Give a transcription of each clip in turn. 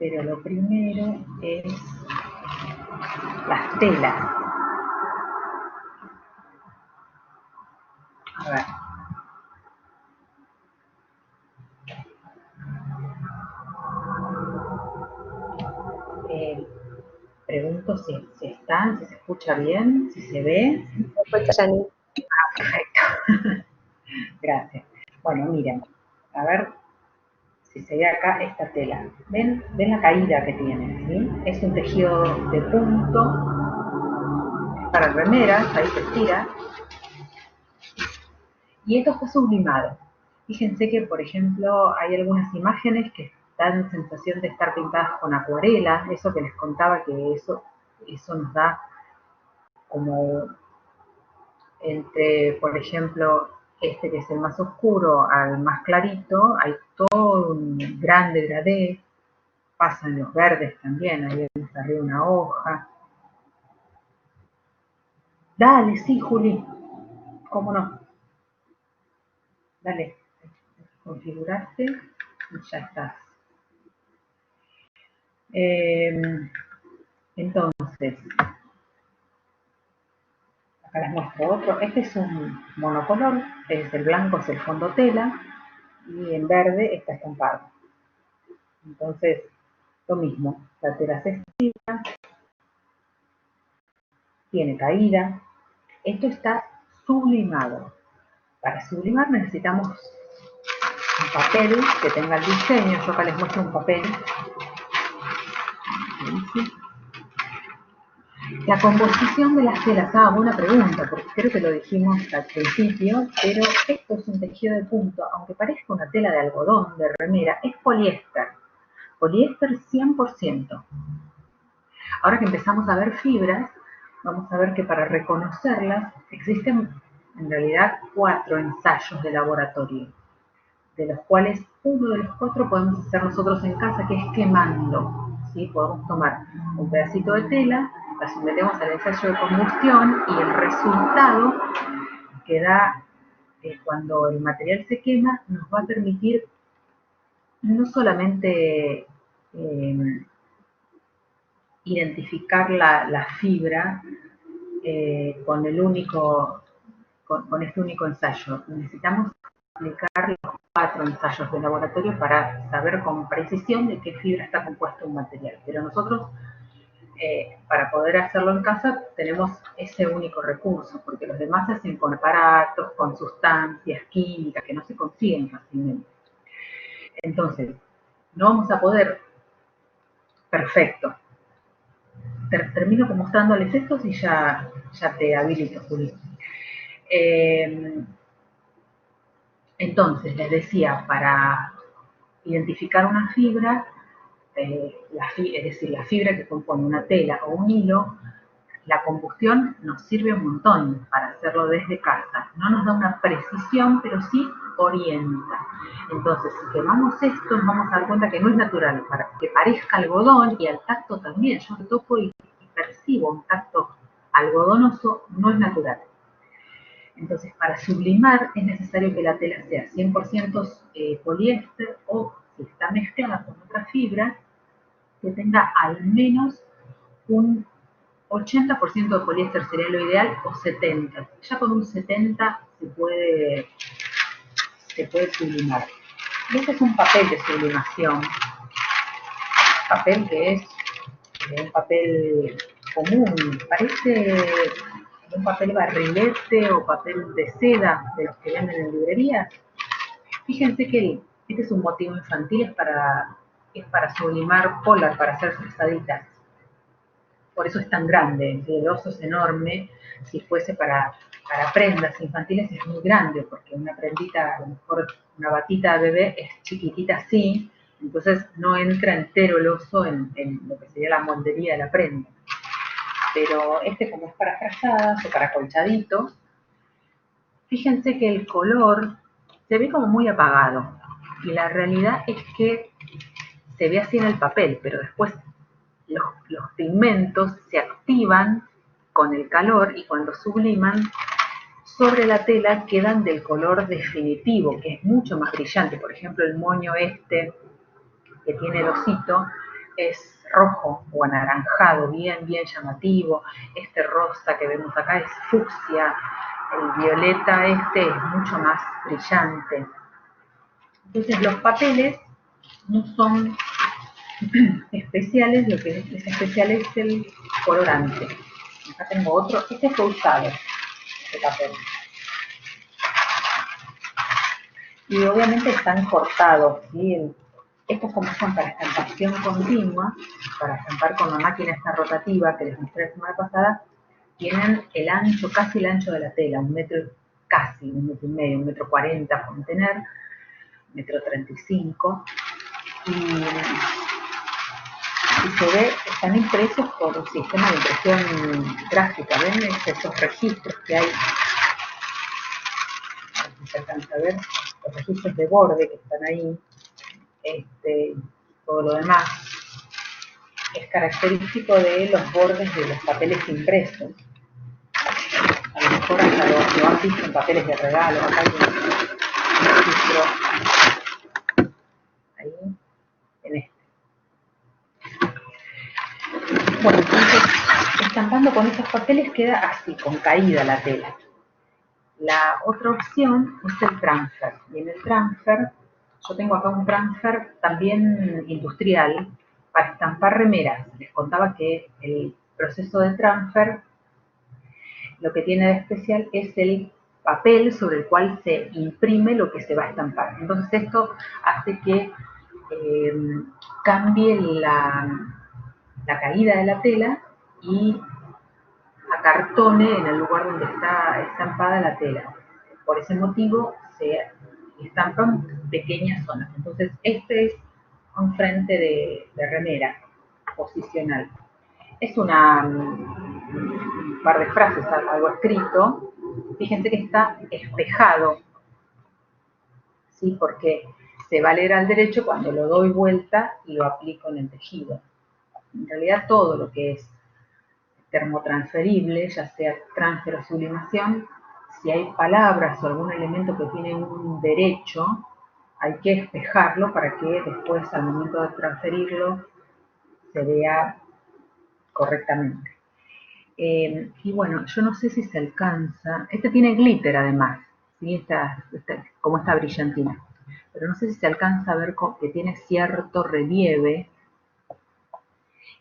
pero lo primero es las telas. A ver. Pregunto si están, si se escucha bien, si se ve. Se escucha, Janine. Ah, perfecto. Gracias. Bueno, miren, a ver si se ve acá esta tela. ¿Ven la caída que tiene? ¿Sí? Es un tejido de punto, para remeras, ahí se estira. Y esto está sublimado. Fíjense que, por ejemplo, hay algunas imágenes que dan sensación de estar pintadas con acuarela, eso que les contaba que eso nos da como entre, por ejemplo, este que es el más oscuro al más clarito, hay todo un gran degradé, pasan los verdes también, ahí vemos arriba una hoja. Dale, sí, Juli, ¿cómo no? Dale, configurarte y ya estás. Entonces, acá les muestro otro. Este es un monocolor, el blanco es el fondo tela y en verde está estampado. Entonces, lo mismo, la tela se estira, tiene caída. Esto está sublimado. Para sublimar necesitamos un papel que tenga el diseño. Yo acá les muestro un papel. La composición de las telas, buena pregunta, porque creo que lo dijimos al principio, pero esto es un tejido de punto, aunque parezca una tela de algodón, de remera, es poliéster. Poliéster 100%. Ahora que empezamos a ver fibras, vamos a ver que para reconocerlas existen en realidad 4 ensayos de laboratorio, de los cuales uno de los 4 podemos hacer nosotros en casa, que es quemando. ¿Sí? Podemos tomar un pedacito de tela, la sometemos al ensayo de combustión y el resultado que da cuando el material se quema nos va a permitir no solamente identificar la fibra con este único ensayo. Necesitamos aplicar los 4 ensayos de laboratorio para saber con precisión de qué fibra está compuesto un material. Pero nosotros, para poder hacerlo en casa, tenemos ese único recurso, porque los demás se hacen con aparatos, con sustancias químicas que no se consiguen fácilmente. Entonces, no vamos a poder. Perfecto. Termino mostrándoles estos y ya te habilito, Juli. Entonces, les decía, para identificar una fibra, es decir, la fibra que compone una tela o un hilo, la combustión nos sirve un montón para hacerlo desde casa. No nos da una precisión, pero sí orienta. Entonces, si quemamos esto, nos vamos a dar cuenta que no es natural, para que parezca algodón y al tacto también. Yo lo toco y percibo un tacto algodonoso, no es natural. Entonces, para sublimar es necesario que la tela sea 100% poliéster o, si está mezclada con otra fibra, que tenga al menos un 80% de poliéster sería lo ideal, o 70%. Ya con un 70% se puede sublimar. Y este es un papel de sublimación. Papel que es un papel común, parece un papel barrilete o papel de seda de los que venden en librerías. Fíjense que este es un motivo infantil, es para sublimar polar, para hacer fresaditas. Por eso es tan grande, el oso es enorme. Si fuese para prendas infantiles es muy grande, porque una prendita, a lo mejor una batita de bebé es chiquitita así, entonces no entra entero el oso en lo que sería la moldería de la prenda. Pero este, como es para frazadas o para colchaditos, fíjense que el color se ve como muy apagado, y la realidad es que se ve así en el papel, pero después los pigmentos se activan con el calor y cuando subliman sobre la tela quedan del color definitivo, que es mucho más brillante. Por ejemplo, el moño este que tiene el osito es rojo o anaranjado, bien llamativo. Este rosa que vemos acá es fucsia. El violeta este es mucho más brillante. Entonces los papeles no son especiales, lo que es especial es el colorante. Acá tengo otro, este fue usado, este papel. Y obviamente están cortados, ¿sí? Estos como son para estampación continua, para estampar con la máquina esta rotativa que les mostré la semana pasada, tienen el ancho, casi el ancho de la tela, un metro, casi, 1,5 metros, 1,40 m con tener, 1,35 m. Y se ve, están impresos por un sistema de impresión gráfica, ¿ven? Esos registros que hay, a ver si se alcanza a ver, los registros de borde que están ahí, todo lo demás es característico de los bordes de los papeles impresos. A lo mejor hasta lo han visto en papeles de regalo, acá hay un registro ahí, en este. Bueno, entonces, estampando con esos papeles queda así, con caída la tela. La otra opción es el transfer. Y en el transfer, yo tengo acá un transfer también industrial para estampar remeras. Les contaba que el proceso de transfer lo que tiene de especial es el papel sobre el cual se imprime lo que se va a estampar. Entonces esto hace que cambie la caída de la tela y acartone en el lugar donde está estampada la tela. Por ese motivo se estampan pequeñas zonas. Entonces este es un frente de remera posicional. Es un par de frases, algo escrito. Fíjense que está espejado, ¿sí? Porque se va a leer al derecho cuando lo doy vuelta y lo aplico en el tejido. En realidad todo lo que es termotransferible, ya sea transfer o sublimación, si hay palabras o algún elemento que tiene un derecho, hay que espejarlo para que después al momento de transferirlo se vea correctamente. Y bueno, yo no sé si se alcanza, este tiene glitter además, ¿sí? Como esta brillantina, pero no sé si se alcanza a ver que tiene cierto relieve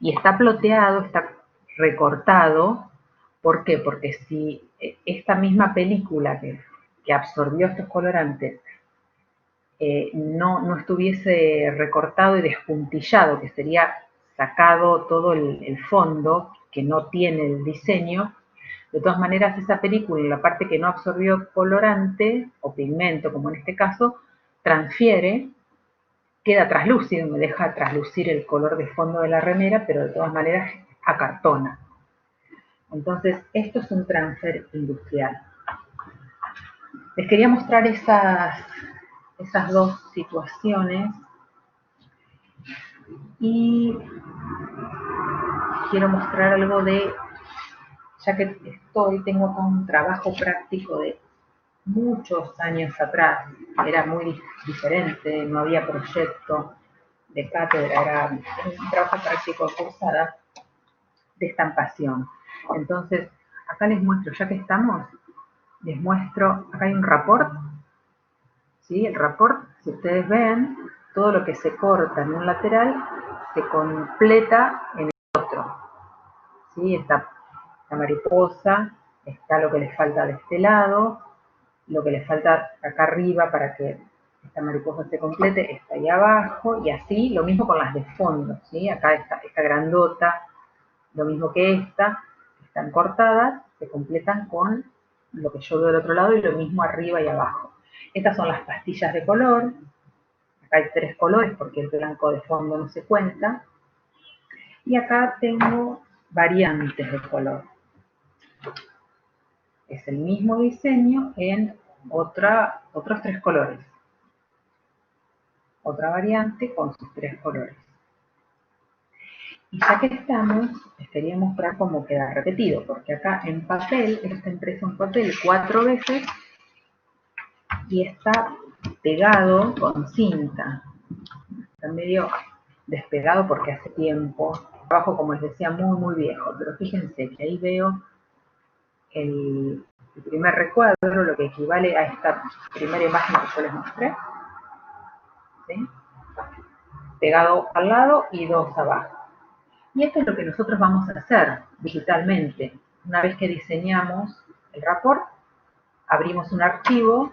y está ploteado, está recortado. ¿Por qué? Porque si esta misma película que absorbió estos colorantes no estuviese recortado y despuntillado, que sería sacado todo el fondo que no tiene el diseño, de todas maneras esa película en la parte que no absorbió colorante o pigmento, como en este caso, transfiere, queda traslúcido, me deja traslucir el color de fondo de la remera, pero de todas maneras acartona. Entonces, esto es un transfer industrial. Les quería mostrar esas dos situaciones y quiero mostrar algo de, ya que tengo acá un trabajo práctico de muchos años atrás, era muy diferente, no había proyecto de cátedra, era un trabajo práctico de cursada de estampación. Entonces, acá les muestro, ya que estamos, les muestro, acá hay un rapport, ¿sí? El rapport, si ustedes ven, todo lo que se corta en un lateral se completa en el otro, ¿sí? Está la mariposa, está lo que les falta de este lado, lo que les falta acá arriba para que esta mariposa se complete, está ahí abajo, y así, lo mismo con las de fondo, ¿sí? Acá esta grandota, lo mismo que esta, están cortadas, se completan con lo que yo veo del otro lado y lo mismo arriba y abajo. Estas son las pastillas de color, acá hay 3 colores porque el blanco de fondo no se cuenta, y acá tengo variantes de color. Es el mismo diseño en otros 3 colores. Otra variante con sus 3 colores. Y ya que estamos, les quería mostrar cómo queda repetido, porque acá en papel, está impreso en papel 4 veces y está pegado con cinta. Está medio despegado porque hace tiempo. Trabajo, como les decía, muy viejo, pero fíjense que ahí veo el primer recuadro, lo que equivale a esta primera imagen que yo les mostré, ¿sí? Pegado al lado y dos abajo. Y esto es lo que nosotros vamos a hacer digitalmente. Una vez que diseñamos el rapport, abrimos un archivo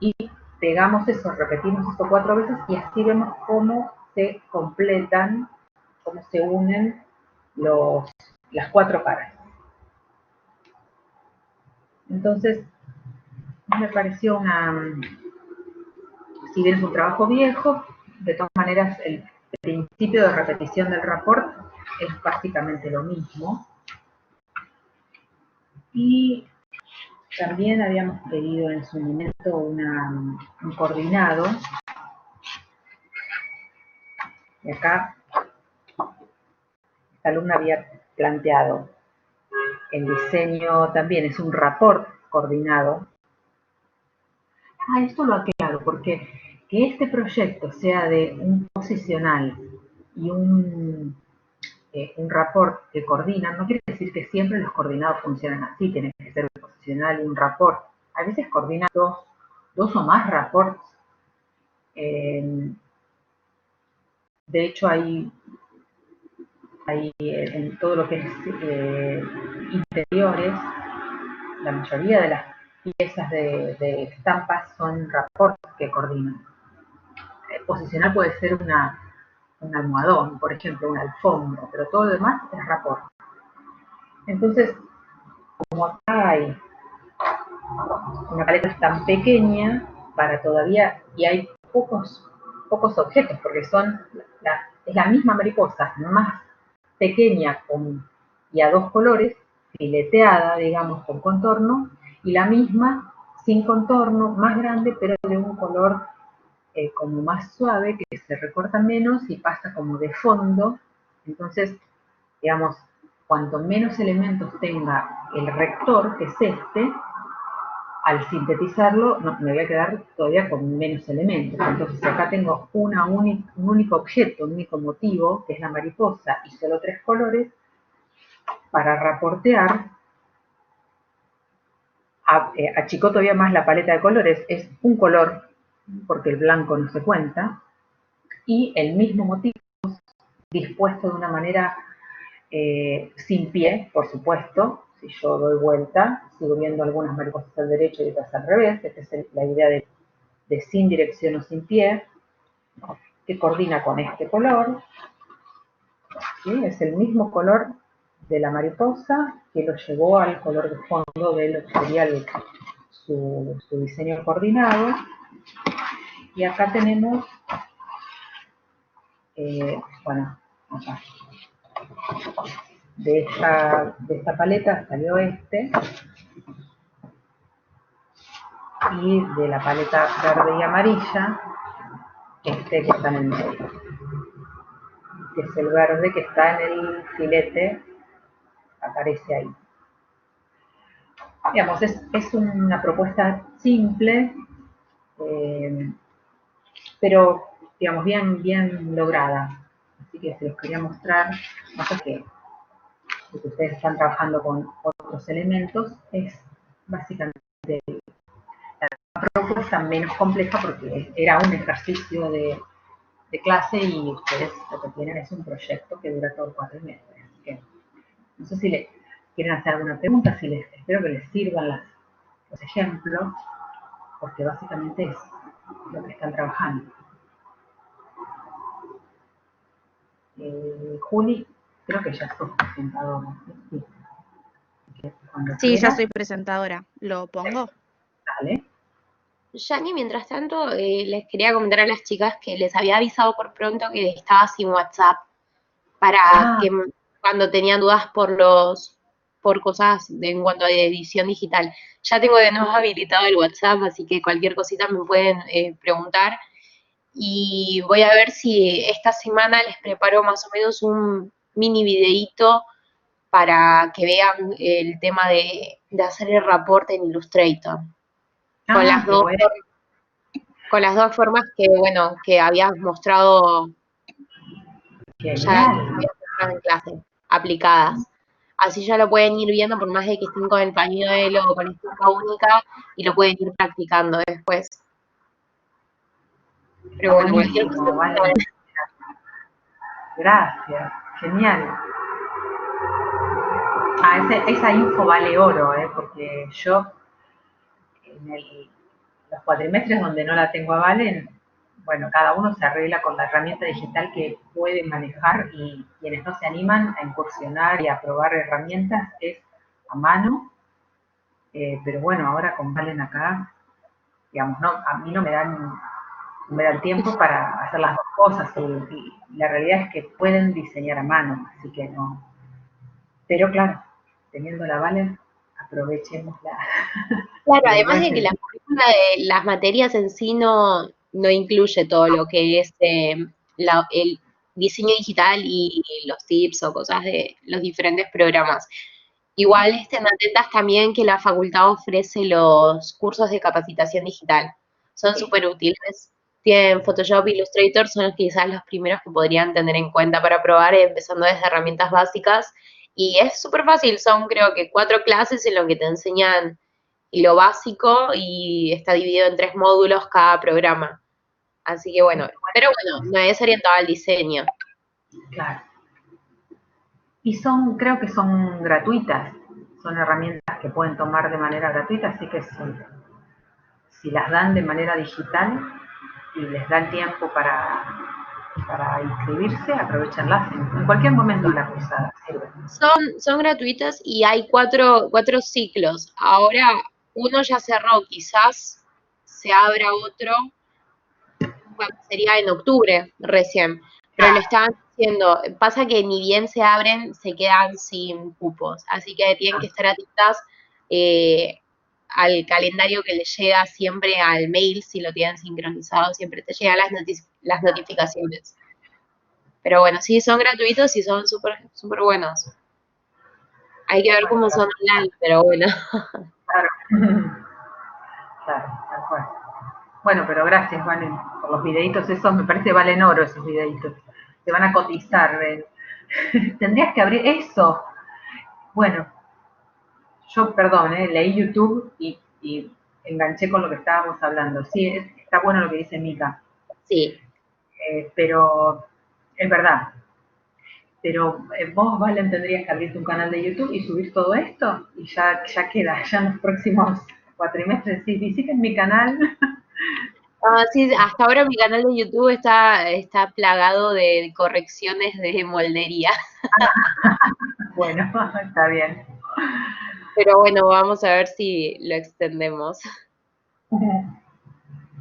y pegamos eso, repetimos esto 4 veces y así vemos cómo se completan, cómo se unen las 4 caras. Entonces, me pareció si bien es un trabajo viejo, de todas maneras el principio de repetición del rapport es básicamente lo mismo. Y también habíamos pedido en su momento un coordinado. Y acá esta alumna había planteado el diseño también, es un rapport coordinado. Esto lo aclaro, porque que este proyecto sea de un posicional y un rapport que coordinan, no quiere decir que siempre los coordinados funcionan así, tiene que ser un posicional y un rapport. A veces coordinan dos o más rapports. De hecho, hay en todo lo que es interiores, la mayoría de las piezas de estampas son rapports que coordinan. Posicional puede ser un almohadón, por ejemplo, una alfombra, pero todo lo demás es rapport. Entonces, como acá hay una paleta tan pequeña, para todavía, y hay pocos objetos, porque es la misma mariposa, más pequeña y a 2 colores, fileteada, digamos, con contorno, y la misma sin contorno, más grande, pero de un color como más suave, que se recorta menos y pasa como de fondo. Entonces, digamos, cuanto menos elementos tenga el rector, que es este, al sintetizarlo me voy a quedar todavía con menos elementos. Entonces acá tengo un único objeto, un único motivo, que es la mariposa, y solo 3 colores. Para raportear, achicó todavía más la paleta de colores, es un color, porque el blanco no se cuenta, y el mismo motivo dispuesto de una manera sin pie, por supuesto. Si yo doy vuelta, sigo viendo algunas mariposas al derecho y otras al revés. Esta es la idea de sin dirección o sin pie, ¿no? Que coordina con este color. ¿Sí? Es el mismo color de la mariposa que lo llevó al color de fondo de lo que sería su diseño coordinado. Y acá tenemos, bueno, acá. De esta paleta salió este, y de la paleta verde y amarilla, este que está en el medio, que es el verde que está en el filete, aparece ahí. Digamos, es una propuesta simple, pero digamos bien lograda. Así que se los quería mostrar, no sé qué, porque ustedes están trabajando con otros elementos, es básicamente una propuesta menos compleja porque era un ejercicio de clase y ustedes lo que tienen es un proyecto que dura todo 4 meses. Así que no sé si les quieren hacer alguna pregunta, espero que les sirvan los ejemplos, porque básicamente es lo que están trabajando. Juli, creo que ya sos presentadora. Sí, ya soy presentadora. ¿Lo pongo? Dale. Yani, mientras tanto, les quería comentar a las chicas que les había avisado por pronto que estaba sin WhatsApp para que cuando tenían dudas por cosas en cuanto a edición digital. Ya tengo de nuevo habilitado el WhatsApp, así que cualquier cosita me pueden preguntar. Y voy a ver si esta semana les preparo más o menos un mini videíto para que vean el tema de hacer el reporte en Illustrator. Con las dos formas que, bueno, que habías mostrado ya Genial. están en clase, aplicadas. Así ya lo pueden ir viendo por más de que estén con el pañuelo o con estética única y lo pueden ir practicando después. Pero bueno, cualquier cosa. Buenísimo, vale. Gracias. Genial. Esa info vale oro, porque yo en los cuatrimestres donde no la tengo a Valen, bueno, cada uno se arregla con la herramienta digital que puede manejar y quienes no se animan a incursionar y a probar herramientas es a mano, pero bueno, ahora con Valen acá, digamos, no, a mí no me da el tiempo para hacer las dos cosas y la realidad es que pueden diseñar a mano, así que no. Pero claro, teniendo la Valen, aprovechémosla. Claro, En el además buen de que la sentido. currícula de las materias en sí no incluye todo lo que es el diseño digital y los tips o cosas de los diferentes programas. Igual estén atentas también que la facultad ofrece los cursos de capacitación digital. Son súper útiles. Tienen Photoshop, Illustrator, son quizás los primeros que podrían tener en cuenta para probar, empezando desde herramientas básicas. Y es súper fácil, son creo que 4 clases en lo que te enseñan lo básico y está dividido en 3 módulos cada programa. Así que bueno, pero bueno, no es orientado al diseño. Claro. Y creo que son gratuitas, son herramientas que pueden tomar de manera gratuita, así que si las dan de manera digital y les dan tiempo para inscribirse, aprovechenlas en cualquier momento de la cursada, sirve. Son gratuitas y hay cuatro ciclos. Ahora uno ya cerró, quizás se abra otro, sería en octubre recién, pero lo estaban diciendo, pasa que ni bien se abren, se quedan sin cupos, así que tienen que estar atentas eh, al calendario que les llega siempre al mail, si lo tienen sincronizado, siempre te llegan las notificaciones. Pero bueno, sí, son gratuitos y son súper súper buenos. Hay que ver Bueno, cómo son online, pero bueno. claro, claro, tal cual. Bueno, pero gracias, Valen, por los videitos, esos me parece valen oro esos videitos. Te van a cotizar. Tendrías que abrir eso. Bueno, yo, perdón, leí YouTube y enganché con lo que estábamos hablando. Sí, está bueno lo que dice Mika, Sí. pero es verdad. Pero vos, Valen, tendrías que abrirte un canal de YouTube y subir todo esto y ya queda, ya en los próximos cuatrimestres. Sí, visiten mi canal. Ah, sí, hasta ahora mi canal de YouTube está plagado de correcciones de moldería. Bueno, está bien. Pero bueno, vamos a ver si lo extendemos.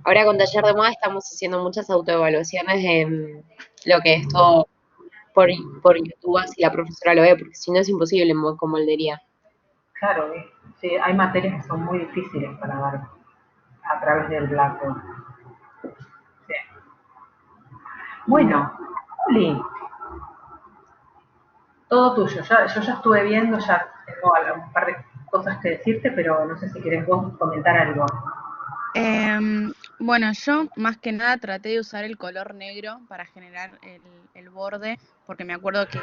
Ahora con Taller de Moda estamos haciendo muchas autoevaluaciones en lo que es todo por YouTube, así la profesora lo ve, porque si no es imposible con moldería. Claro, sí, hay materias que son muy difíciles para dar a través del Blackboard. Sí. Bueno, Juli, todo tuyo. Yo ya estuve viendo, ya tengo un par de cosas que decirte, pero no sé si querés vos comentar algo. Bueno, yo más que nada traté de usar el color negro para generar el borde, porque me acuerdo que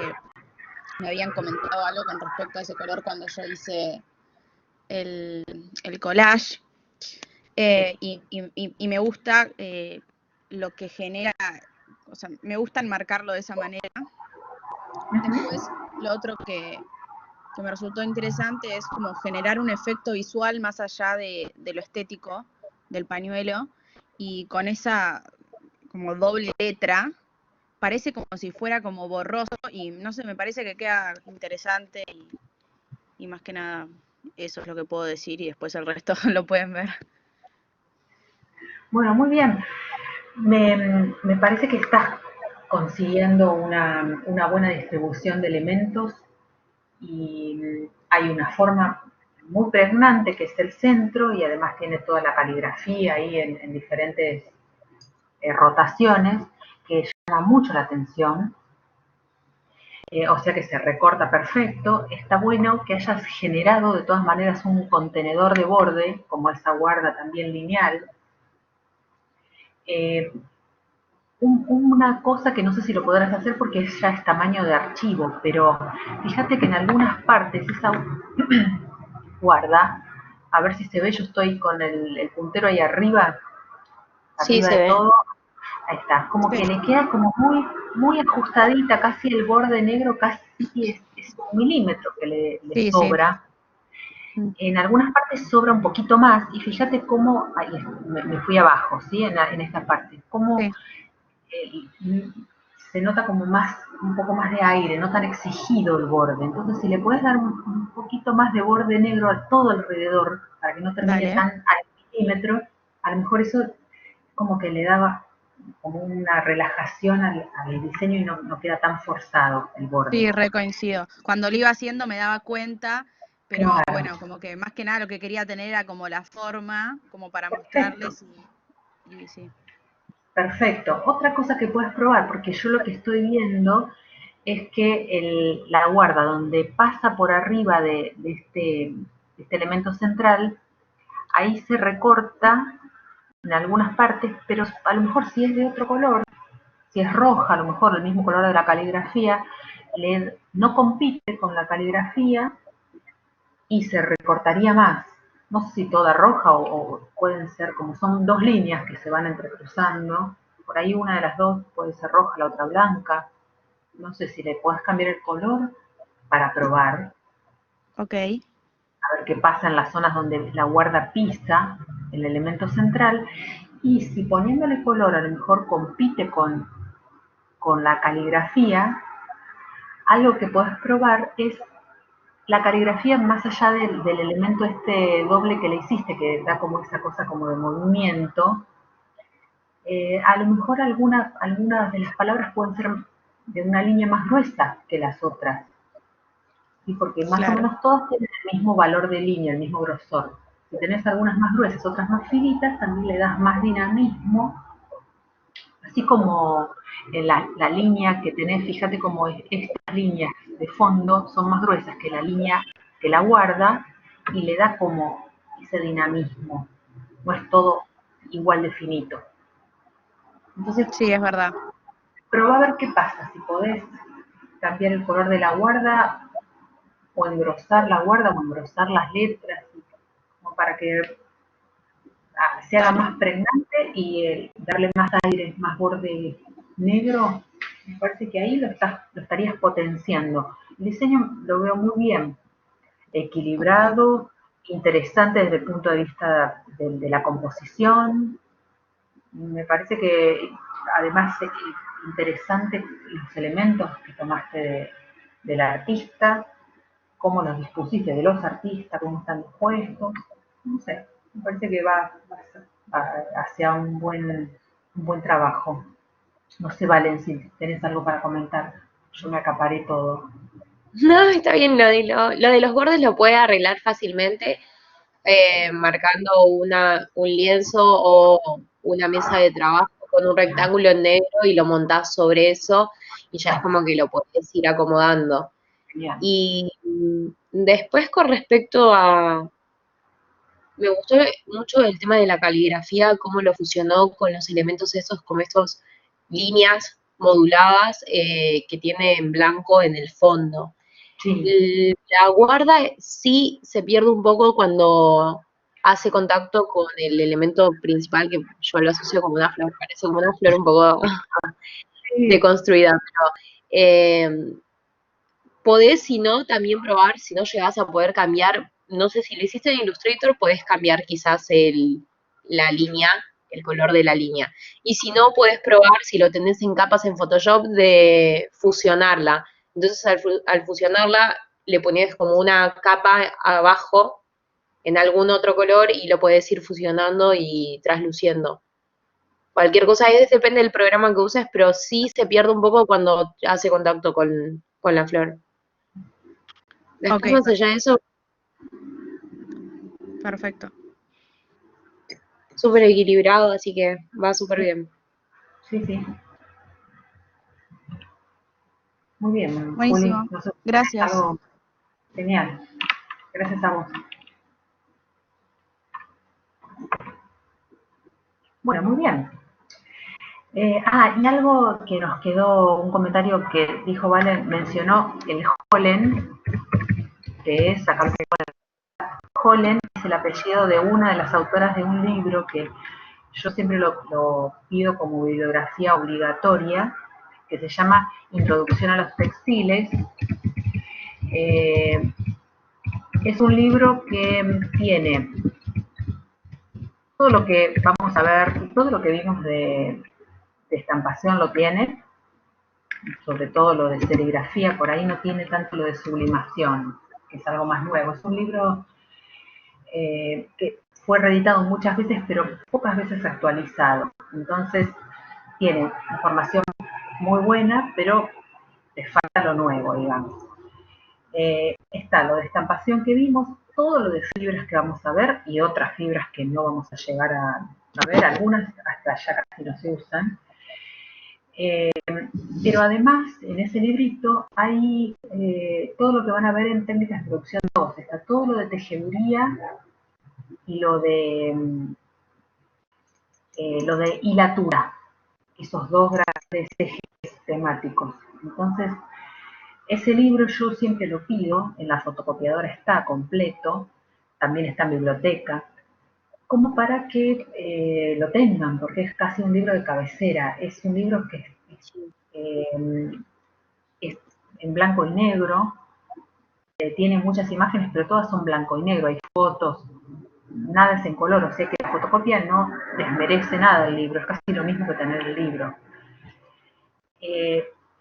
me habían comentado algo con respecto a ese color cuando yo hice el collage. Y me gusta lo que genera, o sea, me gusta enmarcarlo de esa manera. Después, lo otro que me resultó interesante es como generar un efecto visual más allá de lo estético del pañuelo, y con esa como doble letra parece como si fuera como borroso y no sé, me parece que queda interesante y más que nada eso es lo que puedo decir y después el resto lo pueden ver. Bueno, muy bien. Me parece que estás consiguiendo una buena distribución de elementos y hay una forma muy pregnante que es el centro y además tiene toda la caligrafía ahí en diferentes rotaciones que llama mucho la atención, o sea que se recorta perfecto. Está bueno que hayas generado de todas maneras un contenedor de borde, como esa guarda también lineal. Eh, una cosa que no sé si lo podrás hacer porque ya es tamaño de archivo, pero fíjate que en algunas partes esa guarda, a ver si se ve, yo estoy con el puntero ahí arriba, Sí, arriba se de ve. todo, ahí está, como Sí, que le queda como muy, muy ajustadita, casi el borde negro, casi es 1 milímetro que le sí, sí. sobra. Mm. En algunas partes sobra un poquito más, y fíjate cómo, ahí me fui abajo, ¿sí? En esta parte, cómo Sí, se nota como más, un poco más de aire, no tan exigido el borde. Entonces, si le puedes dar un poquito más de borde negro a todo alrededor, para que no termine dale. tan al milímetro, a lo mejor eso como que le daba como una relajación al diseño y no queda tan forzado el borde. Sí, recoincido. Cuando lo iba haciendo me daba cuenta, pero Claro, bueno, como que más que nada lo que quería tener era como la forma, como para perfecto. mostrarles y sí. Perfecto. Otra cosa que puedes probar, porque yo lo que estoy viendo es que la guarda donde pasa por arriba de este elemento central, ahí se recorta en algunas partes, pero a lo mejor si es de otro color, si es roja, a lo mejor el mismo color de la caligrafía, no compite con la caligrafía y se recortaría más. No sé si toda roja o pueden ser como son dos líneas que se van entrecruzando. Por ahí una de las dos puede ser roja, la otra blanca. No sé si le puedes cambiar el color para probar, Ok, a ver qué pasa en las zonas donde la guarda pisa el elemento central. Y si poniéndole color a lo mejor compite con la caligrafía, algo que puedes probar es la caligrafía más allá del elemento este doble que le hiciste, que da como esa cosa como de movimiento, a lo mejor algunas de las palabras pueden ser de una línea más gruesa que las otras, ¿sí? Porque más o claro, menos todas tienen el mismo valor de línea, el mismo grosor. Si tenés algunas más gruesas, otras más finitas, también le das más dinamismo, así como la línea que tenés, fíjate como estas líneas de fondo son más gruesas que la línea que la guarda y le da como ese dinamismo, no es todo igual de finito. Entonces, sí, es verdad. probá a ver qué pasa, si podés cambiar el color de la guarda o engrosar la guarda o engrosar las letras, como para que se haga Dale. más pregnante y darle más aire, más borde negro. Me parece que ahí lo estarías potenciando. El diseño lo veo muy bien, Ok, equilibrado, interesante desde el punto de vista de la composición. Me parece que además es interesante los elementos que tomaste del artista, cómo los dispusiste de los artistas, cómo están dispuestos. No sé, me parece que hacia un buen trabajo. No sé, Valen, si tenés algo para comentar. Yo me acaparé todo. No, está bien, lo de los bordes lo puede arreglar fácilmente, marcando un lienzo o una mesa de trabajo con un rectángulo en negro y lo montás sobre eso y ya es como que lo podés ir acomodando. Genial. Y después con respecto me gustó mucho el tema de la caligrafía, cómo lo fusionó con los elementos esos, como estos líneas moduladas que tiene en blanco en el fondo. Sí, La guarda sí se pierde un poco cuando hace contacto con el elemento principal, que yo lo asocio como una flor, parece como una flor un poco sí, deconstruida, pero podés, si no, también probar, si no llegás a poder cambiar, no sé si lo hiciste en Illustrator, podés cambiar quizás la línea, el color de la línea. Y si no, podés probar, si lo tenés en capas en Photoshop, de fusionarla. Entonces, al fusionarla, le pones como una capa abajo en algún otro color y lo podés ir fusionando y trasluciendo. Cualquier cosa depende del programa que uses, pero sí se pierde un poco cuando hace contacto con la flor. ok, Después, más allá de eso, perfecto. súper equilibrado, así que va súper sí, bien. sí, sí. Muy bien, Juli. Buenísimo. No sé si tenés Gracias. algo genial. Gracias a vos. Bueno, muy bien. Y algo que nos quedó, un comentario que dijo Valen, mencionó el Hollen, que es sacarse Hollen, es el apellido de una de las autoras de un libro que yo siempre lo pido como bibliografía obligatoria, que se llama Introducción a los textiles. Eh, es un libro que tiene todo lo que vamos a ver, todo lo que vimos de estampación lo tiene, sobre todo lo de serigrafía, por ahí no tiene tanto lo de sublimación, que es algo más nuevo. Es un libro que fue reeditado muchas veces, pero pocas veces actualizado. Entonces, tiene información muy buena, pero le falta lo nuevo, digamos. Está lo de estampación que vimos, todo lo de fibras que vamos a ver y otras fibras que no vamos a llegar a ver, algunas hasta ya casi no se usan. Pero además, en ese librito hay todo lo que van a ver en técnicas de producción 2. Está todo lo de tejeduría y lo de hilatura, esos dos grandes ejes temáticos. Entonces, ese libro yo siempre lo pido, en la fotocopiadora está completo, también está en biblioteca, como para que lo tengan, porque es casi un libro de cabecera. Es un libro que eh, es en blanco y negro, tiene muchas imágenes, pero todas son blanco y negro, hay fotos, nada es en color, o sea que la fotocopia no desmerece nada del libro, es casi lo mismo que tener el libro.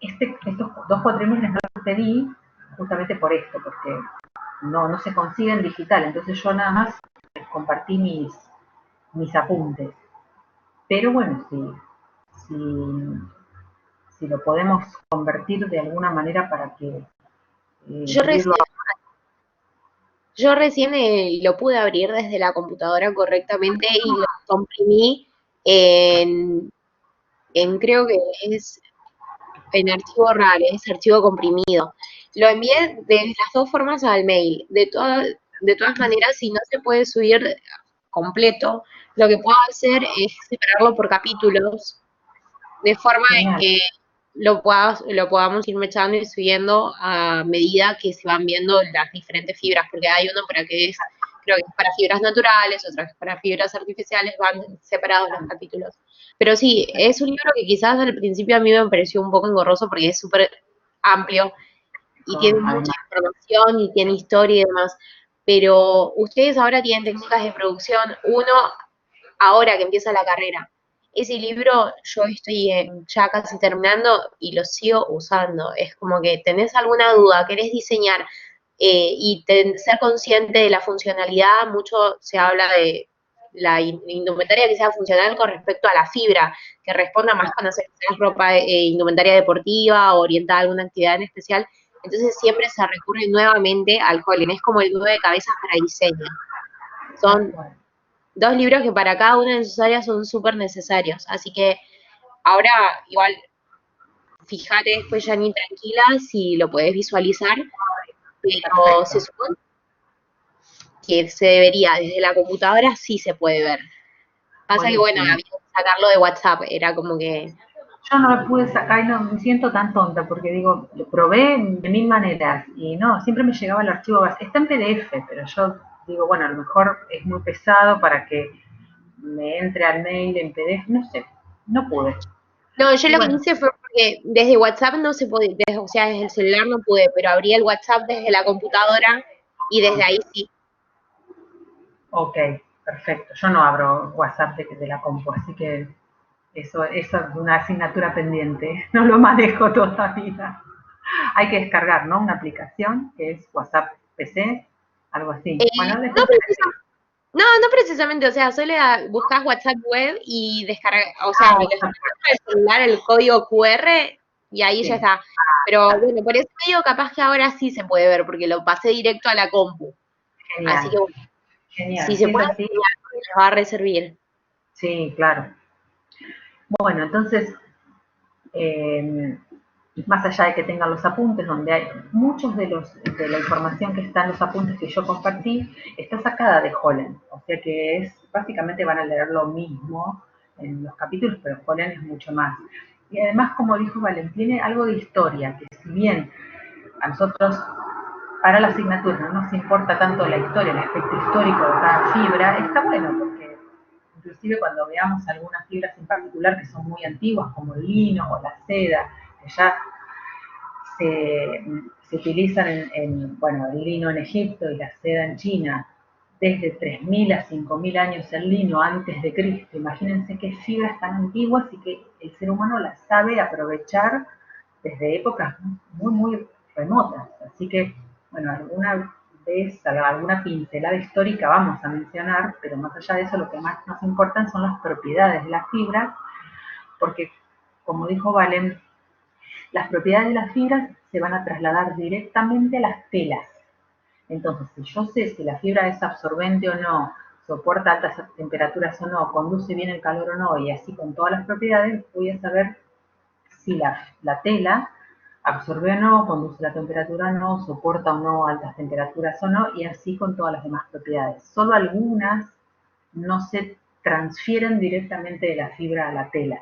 Estos dos cuatrimestres no los pedí justamente por esto, porque no se consigue en digital, entonces yo nada más compartí mis apuntes. Pero bueno, si lo podemos convertir de alguna manera para que Yo subirlo recién, yo recién lo pude abrir desde la computadora correctamente y lo comprimí en, creo que es en archivo RAR, es archivo comprimido. Lo envié de las dos formas al mail. De todas maneras, si no se puede subir completo, lo que puedo hacer es separarlo por capítulos, de forma genial. que lo podamos ir mechando y subiendo a medida que se van viendo las diferentes fibras, porque hay uno para que es, creo que es para fibras naturales, otro es para fibras artificiales, van separados los capítulos. Pero sí, es un libro que quizás al principio a mí me pareció un poco engorroso porque es súper amplio y tiene mucha información y tiene historia y demás. Pero ustedes ahora tienen técnicas de producción, uno ahora que empieza la carrera. Ese libro yo estoy ya casi terminando y lo sigo usando. Es como que tenés alguna duda, querés diseñar y ser consciente de la funcionalidad. Mucho se habla de la indumentaria que sea funcional con respecto a la fibra, que responda más cuando se ropa indumentaria deportiva o orientada a alguna actividad en especial. Entonces siempre se recurre nuevamente al Hollen. Es como el nudo de cabezas para diseño. Son dos libros que para cada una de sus áreas son súper necesarios. Así que ahora igual fíjate después, Janine, tranquila, si lo podés visualizar, pero se Perfecto. supone que se debería, desde la computadora sí se puede ver. Pasa que bueno, Buenísimo. había que sacarlo de WhatsApp, era como que... Yo no lo pude sacar y no me siento tan tonta porque digo, lo probé de mil maneras y no, siempre me llegaba el archivo base. Está en PDF, pero yo digo, bueno, a lo mejor es muy pesado para que me entre al mail en PDF, no sé, no pude. No, yo Y lo que bueno, hice fue porque desde WhatsApp no se podía, o sea, desde el celular no pude, pero abrí el WhatsApp desde la computadora y desde ahí sí. ok, perfecto. Yo no abro WhatsApp de la compu, así que eso es una asignatura pendiente. No lo manejo todavía. Hay que descargar, ¿no? Una aplicación que es WhatsApp PC, algo así. Bueno, No, después te decís. no, no precisamente, o sea, solo buscas WhatsApp web y descargas, o sea, lo descargas el celular, el código QR y ahí ya Sí, está. Pero está. bueno, por ese medio capaz que ahora sí se puede ver, porque lo pasé directo a la compu. Así Genial, que bueno, si genial. se Si es puede, así, les va a reservir. sí, claro. Bueno, entonces, eh, más allá de que tengan los apuntes, donde hay muchos de la información que está en los apuntes que yo compartí, está sacada de Holland. O sea que es, básicamente van a leer lo mismo en los capítulos, pero Julián es mucho más. Y además, como dijo Valen, tiene algo de historia, que si bien a nosotros, para la asignatura, no nos importa tanto la historia, el aspecto histórico de cada fibra, está bueno, porque inclusive cuando veamos algunas fibras en particular que son muy antiguas, como el lino o la seda, que ya se utilizan bueno, el lino en Egipto y la seda en China, desde 3.000 a 5.000 años el lino antes de Cristo. Imagínense qué fibras tan antiguas y que el ser humano las sabe aprovechar desde épocas muy, muy remotas. Así que, bueno, alguna vez, alguna pincelada histórica vamos a mencionar, pero más allá de eso, lo que más nos importan son las propiedades de las fibras, porque, como dijo Valen, las propiedades de las fibras se van a trasladar directamente a las telas. Entonces, si yo sé si la fibra es absorbente o no, soporta altas temperaturas o no, conduce bien el calor o no, y así con todas las propiedades, voy a saber si la tela absorbe o no, conduce la temperatura o no, soporta o no altas temperaturas o no, y así con todas las demás propiedades. Solo algunas no se transfieren directamente de la fibra a la tela.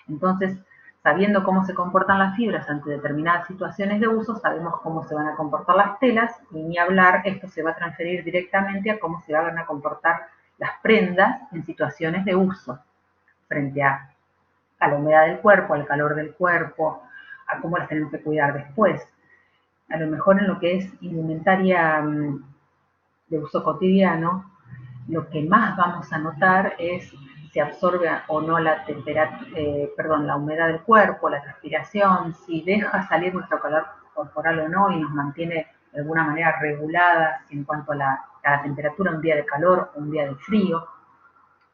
Entonces, sabiendo cómo se comportan las fibras ante determinadas situaciones de uso, sabemos cómo se van a comportar las telas, y ni hablar, esto se va a transferir directamente a cómo se van a comportar las prendas en situaciones de uso, frente a la humedad del cuerpo, al calor del cuerpo, a cómo las tenemos que cuidar después. A lo mejor en lo que es indumentaria de uso cotidiano, lo que más vamos a notar es si absorbe o no la la humedad del cuerpo, la transpiración, si deja salir nuestro calor corporal o no y nos mantiene de alguna manera reguladas en cuanto a la temperatura, un día de calor o un día de frío,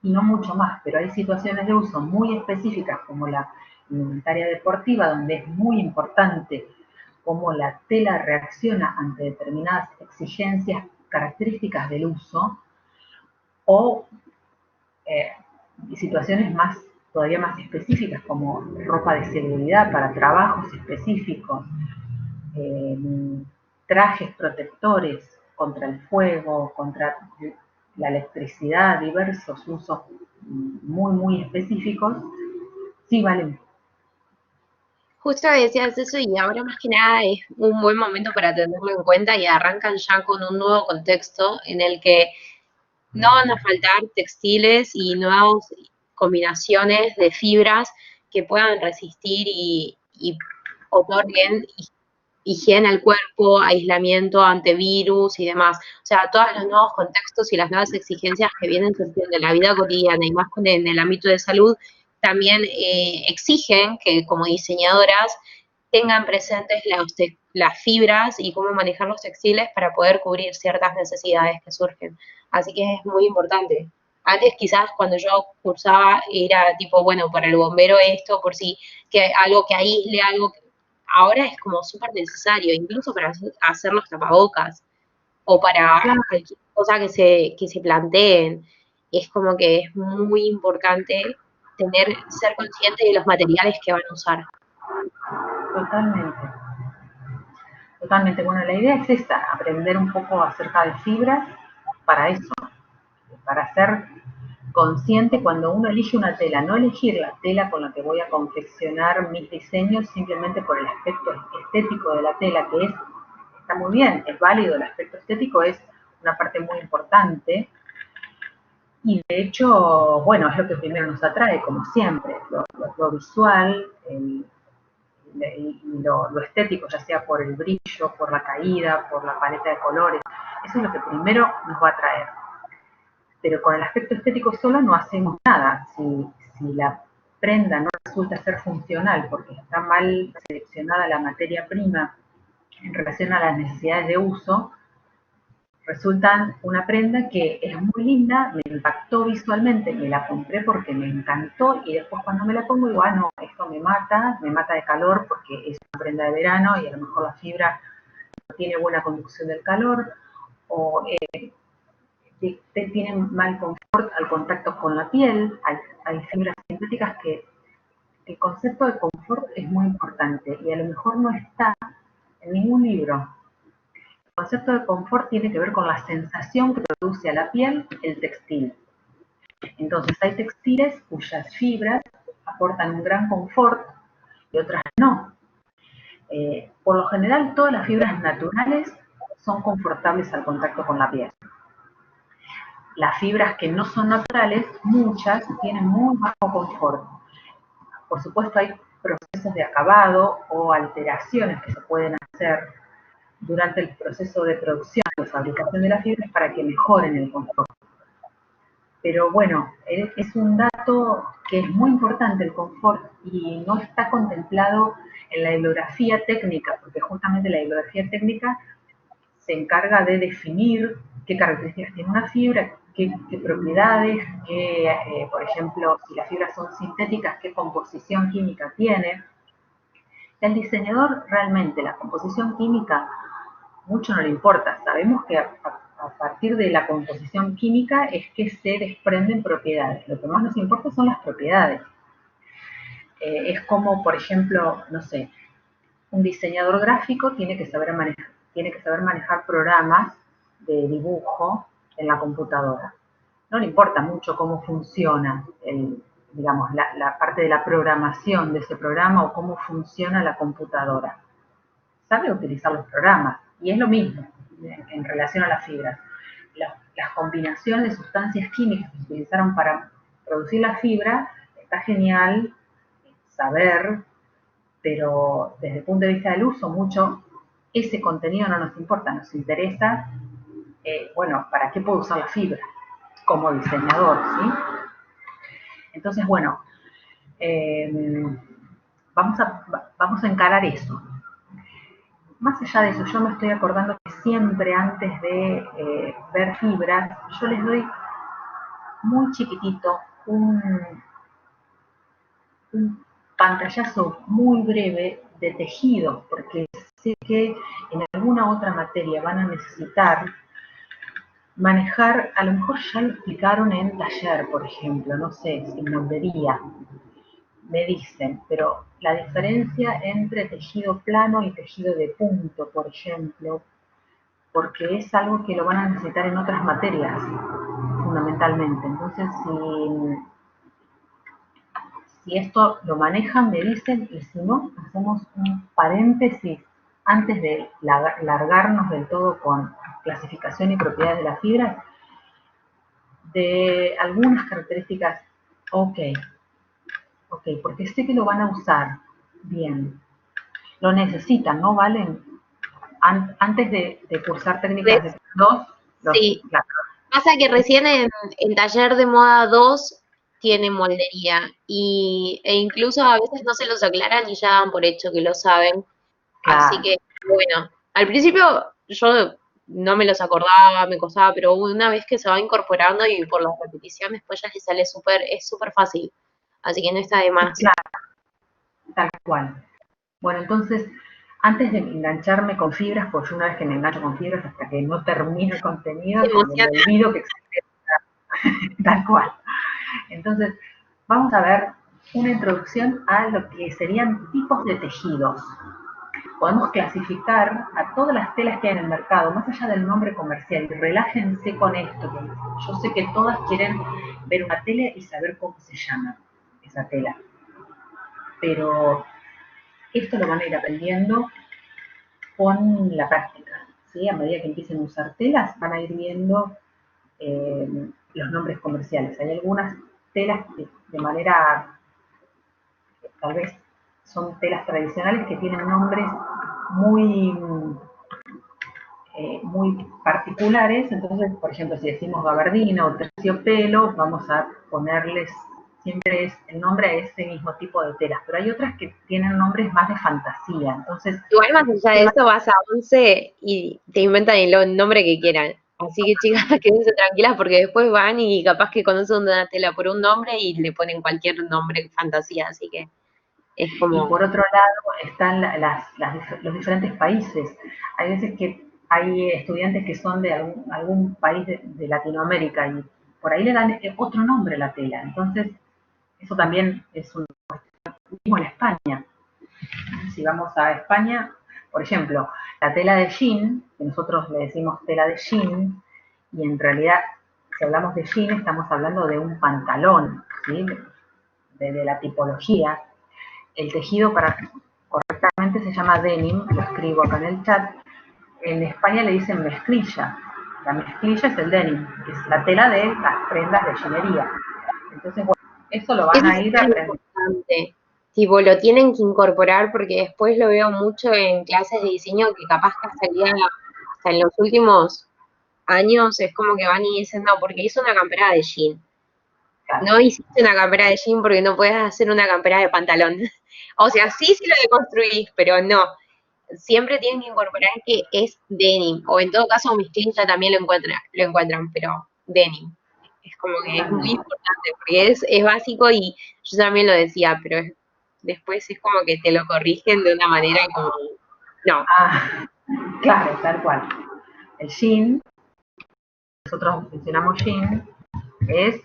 y no mucho más, pero hay situaciones de uso muy específicas como la indumentaria deportiva, donde es muy importante cómo la tela reacciona ante determinadas exigencias características del uso, o eh, situaciones todavía más específicas como ropa de seguridad para trabajos específicos, eh, trajes protectores contra el fuego, contra la electricidad, diversos usos muy, muy específicos, sí valen. Justo decías eso y ahora más que nada es un buen momento para tenerlo en cuenta y arrancan ya con un nuevo contexto en el que no van a faltar textiles y nuevas combinaciones de fibras que puedan resistir y otorguen higiene al cuerpo, aislamiento ante virus y demás. O sea, todos los nuevos contextos y las nuevas exigencias que vienen surgiendo en la vida cotidiana y más en el ámbito de salud también exigen que como diseñadoras tengan presentes las fibras y cómo manejar los textiles para poder cubrir ciertas necesidades que surgen. Así que es muy importante. Antes quizás cuando yo cursaba era tipo, bueno, para el bombero esto, por si que algo que aísle, algo que ahora es como súper necesario, incluso para hacer los tapabocas o para Claro, cualquier cosa que se planteen. Es como que es muy importante ser consciente de los materiales que van a usar. totalmente. Totalmente. Bueno, la idea es esa, aprender un poco acerca de fibras para eso, para ser consciente cuando uno elige una tela, no elegir la tela con la que voy a confeccionar mis diseños simplemente por el aspecto estético de la tela, que está muy bien, es válido, el aspecto estético es una parte muy importante, y de hecho, bueno, es lo que primero nos atrae, como siempre, lo visual, y lo estético, ya sea por el brillo, por la caída, por la paleta de colores, eso es lo que primero nos va a atraer. Pero con el aspecto estético solo no hacemos nada. Si la prenda no resulta ser funcional porque está mal seleccionada la materia prima en relación a las necesidades de uso, resulta una prenda que es muy linda, me impactó visualmente, me la compré porque me encantó, y después cuando me la pongo digo, no, esto me mata de calor porque es una prenda de verano y a lo mejor la fibra no tiene buena conducción del calor, o tienen mal confort al contacto con la piel. Hay fibras sintéticas que el concepto de confort es muy importante y a lo mejor no está en ningún libro. El concepto de confort tiene que ver con la sensación que produce a la piel el textil. Entonces hay textiles cuyas fibras aportan un gran confort y otras no. Por lo general, todas las fibras naturales son confortables al contacto con la piel. Las fibras que no son naturales, muchas tienen muy bajo confort. Por supuesto, hay procesos de acabado o alteraciones que se pueden hacer durante el proceso de producción o fabricación de las fibras para que mejoren el confort. Pero bueno, es un dato que es muy importante el confort y no está contemplado en la bibliografía técnica, porque justamente la bibliografía técnica se encarga de definir qué características tiene una fibra, qué propiedades, por ejemplo, si las fibras son sintéticas, qué composición química tiene. El diseñador realmente la composición química mucho no le importa. Sabemos que a partir de la composición química es que se desprenden propiedades. Lo que más nos importa son las propiedades. Es como, por ejemplo, no sé, un diseñador gráfico tiene que saber manejar programas de dibujo en la computadora. No le importa mucho cómo funciona digamos, la parte de la programación de ese programa o cómo funciona la computadora. Sabe utilizar los programas y es lo mismo en relación a las fibras. Las combinaciones de sustancias químicas que se utilizaron para producir la fibra está genial saber, pero desde el punto de vista del uso, mucho ese contenido no nos importa, nos interesa, bueno, ¿para qué puedo usar la fibra? Como diseñador, ¿sí? Entonces, bueno, vamos a encarar eso. Más allá de eso, yo me estoy acordando que siempre antes de ver fibras, yo les doy muy chiquitito un pantallazo muy breve de tejido, porque sé que en alguna otra materia van a necesitar manejar, a lo mejor ya lo explicaron en taller, por ejemplo, no sé, en moldería, me dicen, pero la diferencia entre tejido plano y tejido de punto, por ejemplo, porque es algo que lo van a necesitar en otras materias, fundamentalmente. Entonces, si esto lo manejan, me dicen, y si no, hacemos un paréntesis antes de largarnos del todo con clasificación y propiedades de la fibra, de algunas características, ok, porque sé que lo van a usar bien, lo necesitan, ¿no? ¿Valen? Antes de cursar técnicas de 2, Sí, claro. pasa que recién en taller de moda 2 tiene moldería e incluso a veces no se los aclaran y ya dan por hecho que lo saben. Así Claro. que, bueno, al principio yo no me los acordaba, me costaba, pero una vez que se va incorporando y por la repetición después ya le sale es súper fácil. Así que no está de más. Claro, tal cual. Bueno, entonces, antes de engancharme con fibras, pues una vez que me engancho con fibras hasta que no termino el contenido, Se cuando me emociona. olvido que existe tal cual. Entonces, vamos a ver una introducción a lo que serían tipos de tejidos. Podemos clasificar a todas las telas que hay en el mercado, más allá del nombre comercial, y relájense con esto, que yo sé que todas quieren ver una tela y saber cómo se llama esa tela. Pero esto lo van a ir aprendiendo con la práctica, ¿sí? A medida que empiecen a usar telas, van a ir viendo los nombres comerciales. Hay algunas telas que de manera, tal vez son telas tradicionales que tienen nombres muy, muy particulares. Entonces, por ejemplo, si decimos gabardina o terciopelo, vamos a ponerles siempre el nombre a ese mismo tipo de telas. Pero hay otras que tienen nombres más de fantasía. Entonces, Igual más allá de eso vas a 11 y te inventan el nombre que quieran. Así que chicas, quédense tranquilas porque después van y capaz que conocen una tela por un nombre y le ponen cualquier nombre fantasía. Así que es y como... por otro lado están los diferentes países. Hay veces que hay estudiantes que son de algún país de Latinoamérica y por ahí le dan otro nombre a la tela. Entonces, eso también es un mismo en España. Si vamos a España, por ejemplo, la tela de jean, que nosotros le decimos tela de jean, y en realidad si hablamos de jean, estamos hablando de un pantalón, ¿sí? De la tipología. El tejido correctamente se llama denim, lo escribo acá en el chat. En España le dicen mezclilla. La mezclilla es el denim, que es la tela de las prendas de jeanería. Entonces, bueno, eso lo van Eso a es ir muy aprendiendo. importante. Tipo, lo tienen que incorporar porque después lo veo mucho en clases de diseño que capaz que hasta en los últimos años es como que van y dicen, no, porque hizo una campera de jean. Claro. No hiciste una campera de jean porque no puedes hacer una campera de pantalón. O sea, sí lo deconstruís, pero no. Siempre tienen que incorporar que es denim. O en todo caso, mezclilla también lo encuentran, pero denim. Es como que es muy importante porque es básico y yo también lo decía, pero después es como que te lo corrigen de una manera como, no. Ah, claro, tal cual. El jean, nosotros mencionamos jean, es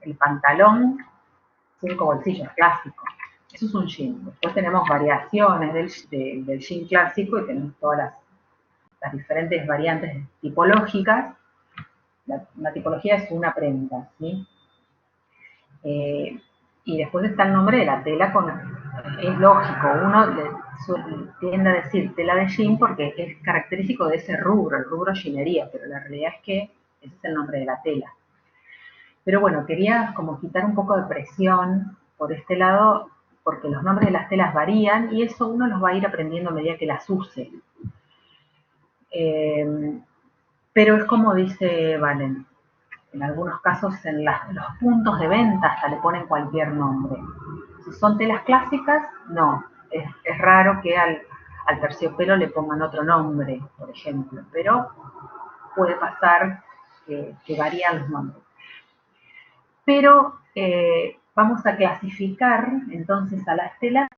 el pantalón 5 bolsillos clásico. Eso es un jean. Después tenemos variaciones del jean clásico y tenemos todas las diferentes variantes tipológicas. La tipología es una prenda, ¿sí? Y después está el nombre de la tela, es lógico, uno tiende a decir tela de jean porque es característico de ese rubro, el rubro jeanería, pero la realidad es que ese es el nombre de la tela. Pero bueno, quería como quitar un poco de presión por este lado, porque los nombres de las telas varían y eso uno los va a ir aprendiendo a medida que las use. Pero es como dice Valen, en algunos casos en los puntos de venta hasta le ponen cualquier nombre. Si son telas clásicas, no. Es raro que al terciopelo le pongan otro nombre, por ejemplo, pero puede pasar que varían los nombres. Pero vamos a clasificar entonces a las telas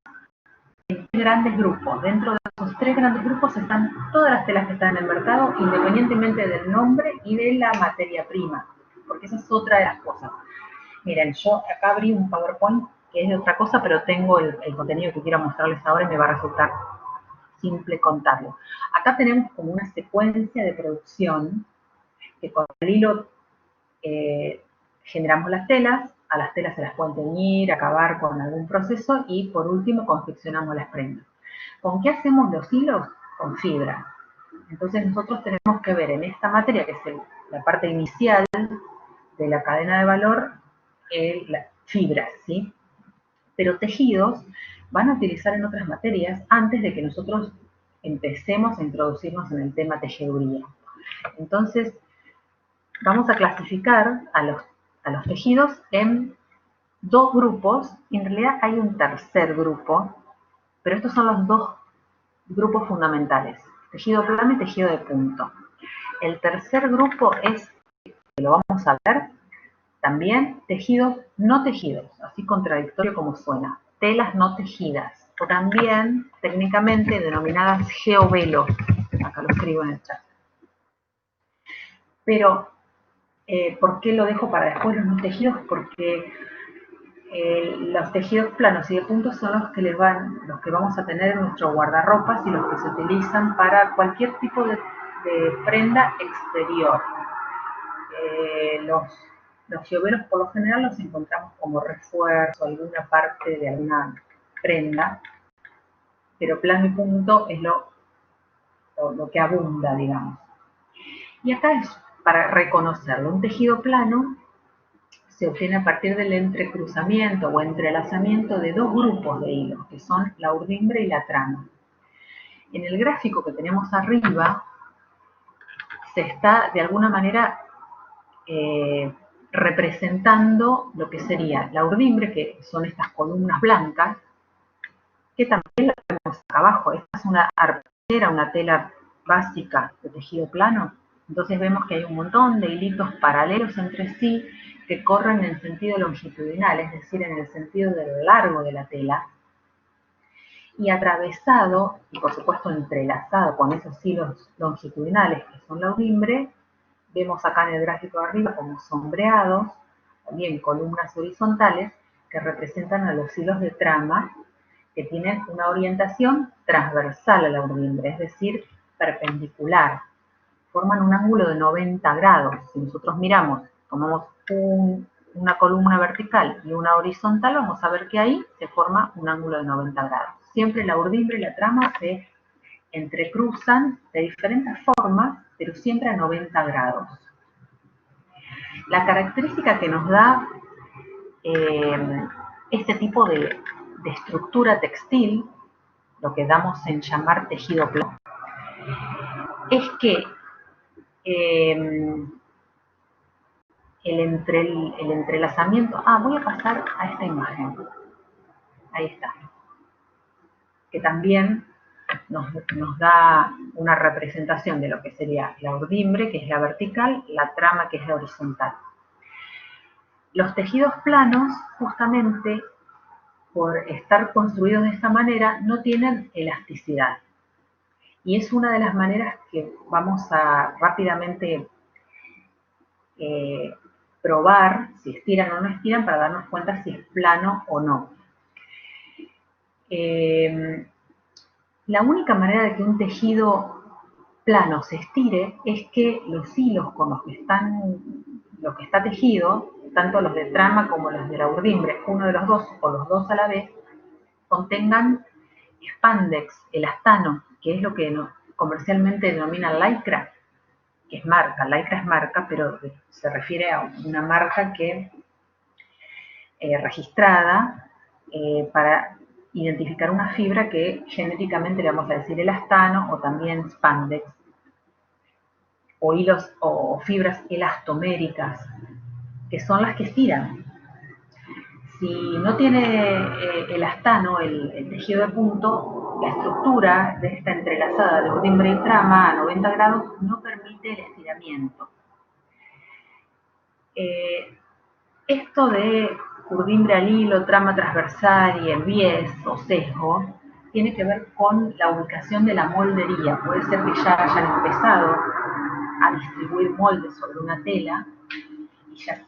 en 3 grandes grupos. Dentro de esos 3 grandes grupos están todas las telas que están en el mercado, independientemente del nombre y de la materia prima, porque esa es otra de las cosas. Miren, yo acá abrí un PowerPoint que es de otra cosa, pero tengo el contenido que quiero mostrarles ahora y me va a resultar simple contarlo. Acá tenemos como una secuencia de producción que con el hilo generamos las telas, a las telas se las pueden teñir, acabar con algún proceso y por último confeccionamos las prendas. ¿Con qué hacemos los hilos? Con fibra. Entonces nosotros tenemos que ver en esta materia, que es la parte inicial de la cadena de valor, las fibras, ¿sí? Pero tejidos van a utilizar en otras materias antes de que nosotros empecemos a introducirnos en el tema tejeduría. Entonces, vamos a clasificar a los tejidos en 2 grupos. En realidad hay un tercer grupo, pero estos son los 2 grupos fundamentales, tejido plano y tejido de punto. El tercer grupo es, que lo vamos a ver, también tejidos no tejidos, así contradictorio como suena, telas no tejidas, o también técnicamente denominadas geovelos, acá lo escribo en el chat. Pero, ¿por qué lo dejo para después los no tejidos? Porque los tejidos planos y de puntos son los que vamos a tener en nuestro guardarropas y los que se utilizan para cualquier tipo de prenda exterior. Los geovelos por lo general los encontramos como refuerzo, alguna parte de alguna prenda, pero plano y punto es lo que abunda, digamos. Y acá es para reconocerlo. Un tejido plano se obtiene a partir del entrecruzamiento o entrelazamiento de 2 grupos de hilos, que son la urdimbre y la trama. En el gráfico que tenemos arriba, se está de alguna manera representando lo que sería la urdimbre, que son estas columnas blancas, que también la vemos acá abajo. Esta es una arpillera, una tela básica de tejido plano. Entonces vemos que hay un montón de hilitos paralelos entre sí que corren en sentido longitudinal, es decir, en el sentido del largo de la tela, y atravesado, y por supuesto entrelazado con esos hilos longitudinales que son la urdimbre, vemos acá en el gráfico de arriba como sombreados, también columnas horizontales que representan a los hilos de trama que tienen una orientación transversal a la urdimbre, es decir, perpendicular. Forman un ángulo de 90 grados. Si nosotros miramos tomamos una columna vertical y una horizontal, vamos a ver que ahí se forma un ángulo de 90 grados. Siempre la urdimbre y la trama se entrecruzan de diferentes formas, pero siempre a 90 grados. La característica que nos da este tipo de estructura textil, lo que damos en llamar tejido plano, es que el entrelazamiento... voy a pasar a esta imagen. Ahí está. Que también nos da una representación de lo que sería la urdimbre, que es la vertical, la trama, que es la horizontal. Los tejidos planos, justamente por estar construidos de esta manera, no tienen elasticidad. Y es una de las maneras que vamos a rápidamente probar si estiran o no estiran para darnos cuenta si es plano o no. La única manera de que un tejido plano se estire es que los hilos con los que está tejido, tanto los de trama como los de la urdimbre, uno de los dos o los dos a la vez, contengan spandex, elastano, que es lo que comercialmente denominan lycra, que es marca. Lycra es marca, pero se refiere a una marca que registrada para identificar una fibra que genéticamente le vamos a decir elastano o también spandex, o hilos o fibras elastoméricas, que son las que estiran. Si no tiene elastano, el tejido de punto, la estructura de esta entrelazada de urdimbre y trama a 90 grados no permite el estiramiento. Esto de urdimbre al hilo, trama transversal y el bies o sesgo tiene que ver con la ubicación de la moldería. Puede ser que ya hayan empezado a distribuir moldes sobre una tela y ya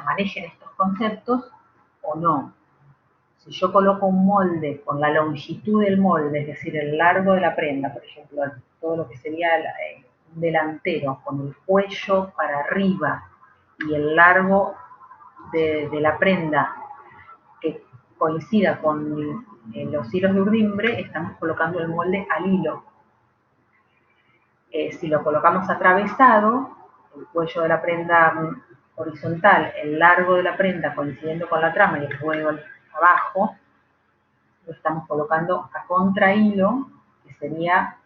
manejen estos conceptos o no. Si yo coloco un molde con la longitud del molde, es decir, el largo de la prenda, por ejemplo, todo lo que sería un delantero con el cuello para arriba y el largo de la prenda que coincida con los hilos de urdimbre, estamos colocando el molde al hilo. Si lo colocamos atravesado, el cuello de la prenda horizontal, el largo de la prenda coincidiendo con la trama y el cuello abajo, lo estamos colocando a contrahilo, que sería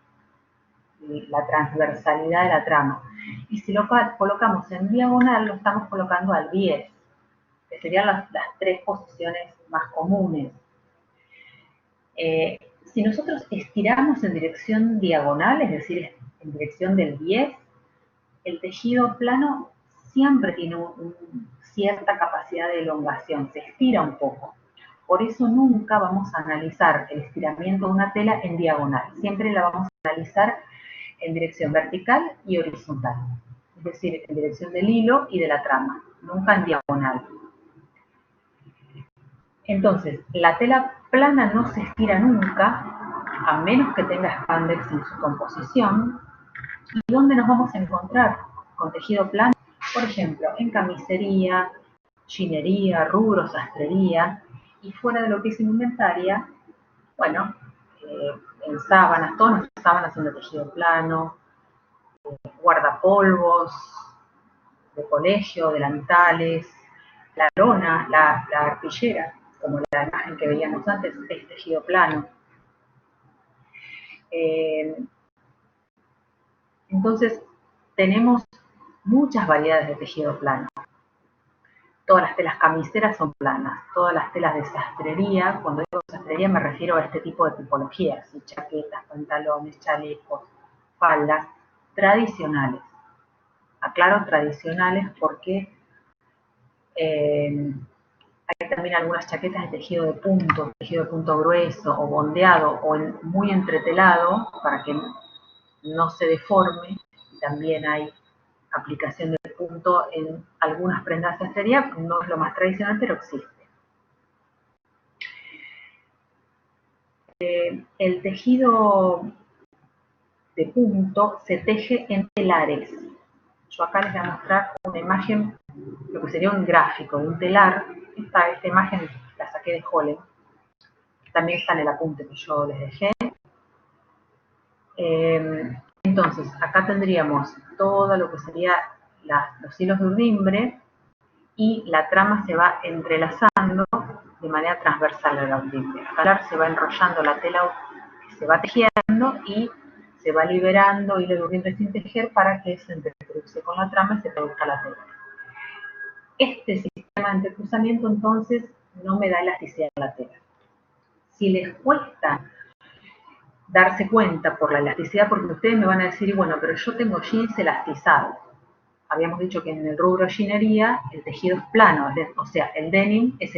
la transversalidad de la trama. Y si lo colocamos en diagonal, lo estamos colocando al bies, que serían las tres posiciones más comunes. Si nosotros estiramos en dirección diagonal, es decir, en dirección del bies, el tejido plano siempre tiene cierta capacidad de elongación, se estira un poco. Por eso nunca vamos a analizar el estiramiento de una tela en diagonal, siempre la vamos a analizar en dirección vertical y horizontal, es decir, en dirección del hilo y de la trama, nunca en diagonal. Entonces, la tela plana no se estira nunca, a menos que tenga spandex en su composición. ¿Y dónde nos vamos a encontrar con tejido plano? Por ejemplo, en camisería, chinería, rubro, sastrería, y fuera de lo que es indumentaria, bueno, en sábanas, todas nuestras sábanas son de tejido plano, guardapolvos, de colegio, delantales, la lona, la arpillera, como la imagen que veíamos antes, es tejido plano. Entonces, tenemos muchas variedades de tejido plano. Todas las telas camiseras son planas, todas las telas de sastrería, cuando digo sastrería me refiero a este tipo de tipologías, chaquetas, pantalones, chalecos, faldas, tradicionales. Aclaro tradicionales porque hay también algunas chaquetas de tejido de punto grueso o bondeado o muy entretelado para que no se deforme. Y también hay aplicación de punto en algunas prendas de sastrería, no es lo más tradicional, pero existe. El tejido de punto se teje en telares. Yo acá les voy a mostrar una imagen lo que sería un gráfico de un telar. Esta imagen la saqué de Holem, también está en el apunte que yo les dejé. Entonces, acá tendríamos todo lo que sería los hilos de urdimbre, y la trama se va entrelazando de manera transversal a la urdimbre. Acá se va enrollando la tela que se va tejiendo y se va liberando hilo de urdimbre sin tejer para que se entrecruce con la trama y se produzca la tela. Este sistema de entrecruzamiento entonces no me da elasticidad a la tela. Si les cuesta darse cuenta por la elasticidad, porque ustedes me van a decir, bueno, pero yo tengo jeans elastizados. Habíamos dicho que en el rubro jeanería el tejido es plano, o sea, el denim es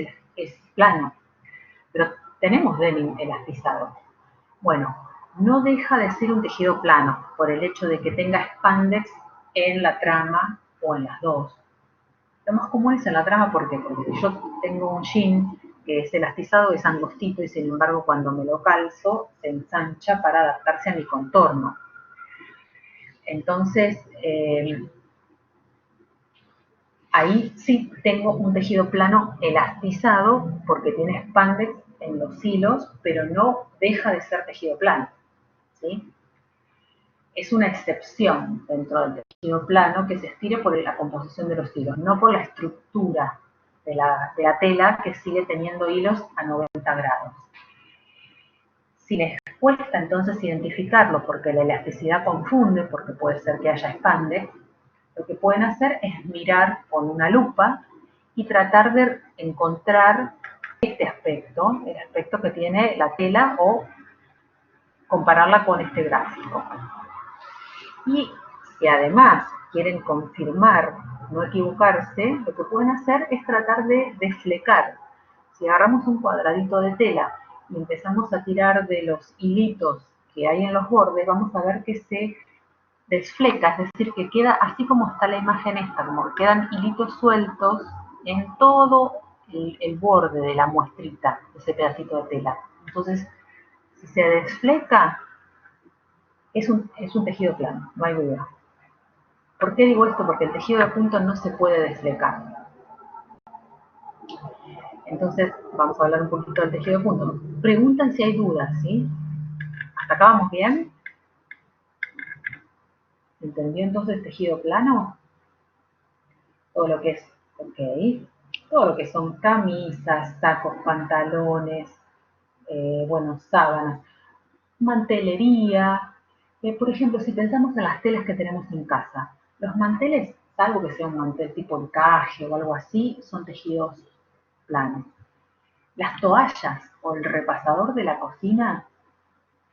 plano, pero tenemos denim elastizado. Bueno, no deja de ser un tejido plano por el hecho de que tenga spandex en la trama o en las dos. Lo más común es en la trama, ¿por qué? Porque yo tengo un jean que es elastizado, es angostito, y sin embargo cuando me lo calzo se ensancha para adaptarse a mi contorno. Entonces, ahí sí tengo un tejido plano elastizado porque tiene spandex en los hilos, pero no deja de ser tejido plano, ¿sí? Es una excepción dentro del tejido plano que se estira por la composición de los hilos, no por la estructura de la tela, que sigue teniendo hilos a 90 grados. Si les cuesta entonces identificarlo porque la elasticidad confunde, porque puede ser que haya spandex, lo que pueden hacer es mirar con una lupa y tratar de encontrar este aspecto, el aspecto que tiene la tela, o compararla con este gráfico. Y si además quieren confirmar, no equivocarse, lo que pueden hacer es tratar de desflecar. Si agarramos un cuadradito de tela y empezamos a tirar de los hilitos que hay en los bordes, vamos a ver que se desfleca, es decir, que queda así como está la imagen esta, como que quedan hilitos sueltos en todo el borde de la muestrita, de ese pedacito de tela. Entonces, si se desfleca, es un tejido plano, no hay duda. ¿Por qué digo esto? Porque el tejido de punto no se puede desflecar. Entonces, vamos a hablar un poquito del tejido de punto. Preguntan si hay dudas, ¿sí? ¿Hasta acá vamos bien? ¿Entendió entonces el tejido plano? Todo lo que es, ok, todo lo que son camisas, sacos, pantalones, bueno, sábanas, mantelería. Por ejemplo, si pensamos en las telas que tenemos en casa, los manteles, salvo que sea un mantel tipo encaje o algo así, son tejidos planos. Las toallas o el repasador de la cocina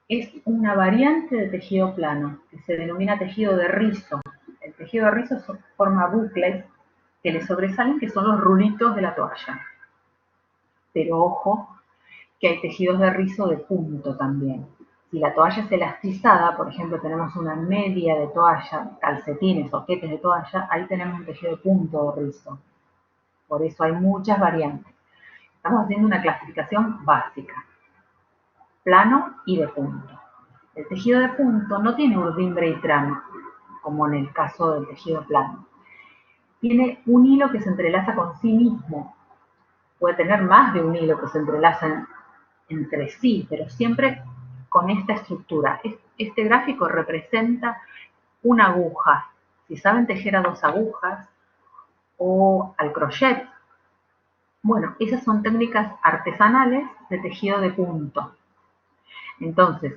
es una variante de tejido plano que se denomina tejido de rizo. El tejido de rizo forma bucles que le sobresalen, que son los rulitos de la toalla. Pero ojo, que hay tejidos de rizo de punto también. Si la toalla es elastizada, por ejemplo, tenemos una media de toalla, calcetines, soquetes de toalla, ahí tenemos un tejido de punto de rizo. Por eso hay muchas variantes. Estamos haciendo una clasificación básica, plano y de punto. El tejido de punto no tiene urdimbre y trama, como en el caso del tejido plano. Tiene un hilo que se entrelaza con sí mismo. Puede tener más de un hilo que se entrelazan entre sí, pero siempre con esta estructura. Este gráfico representa una aguja. Si saben tejer a 2 agujas o al crochet, bueno, esas son técnicas artesanales de tejido de punto. Entonces,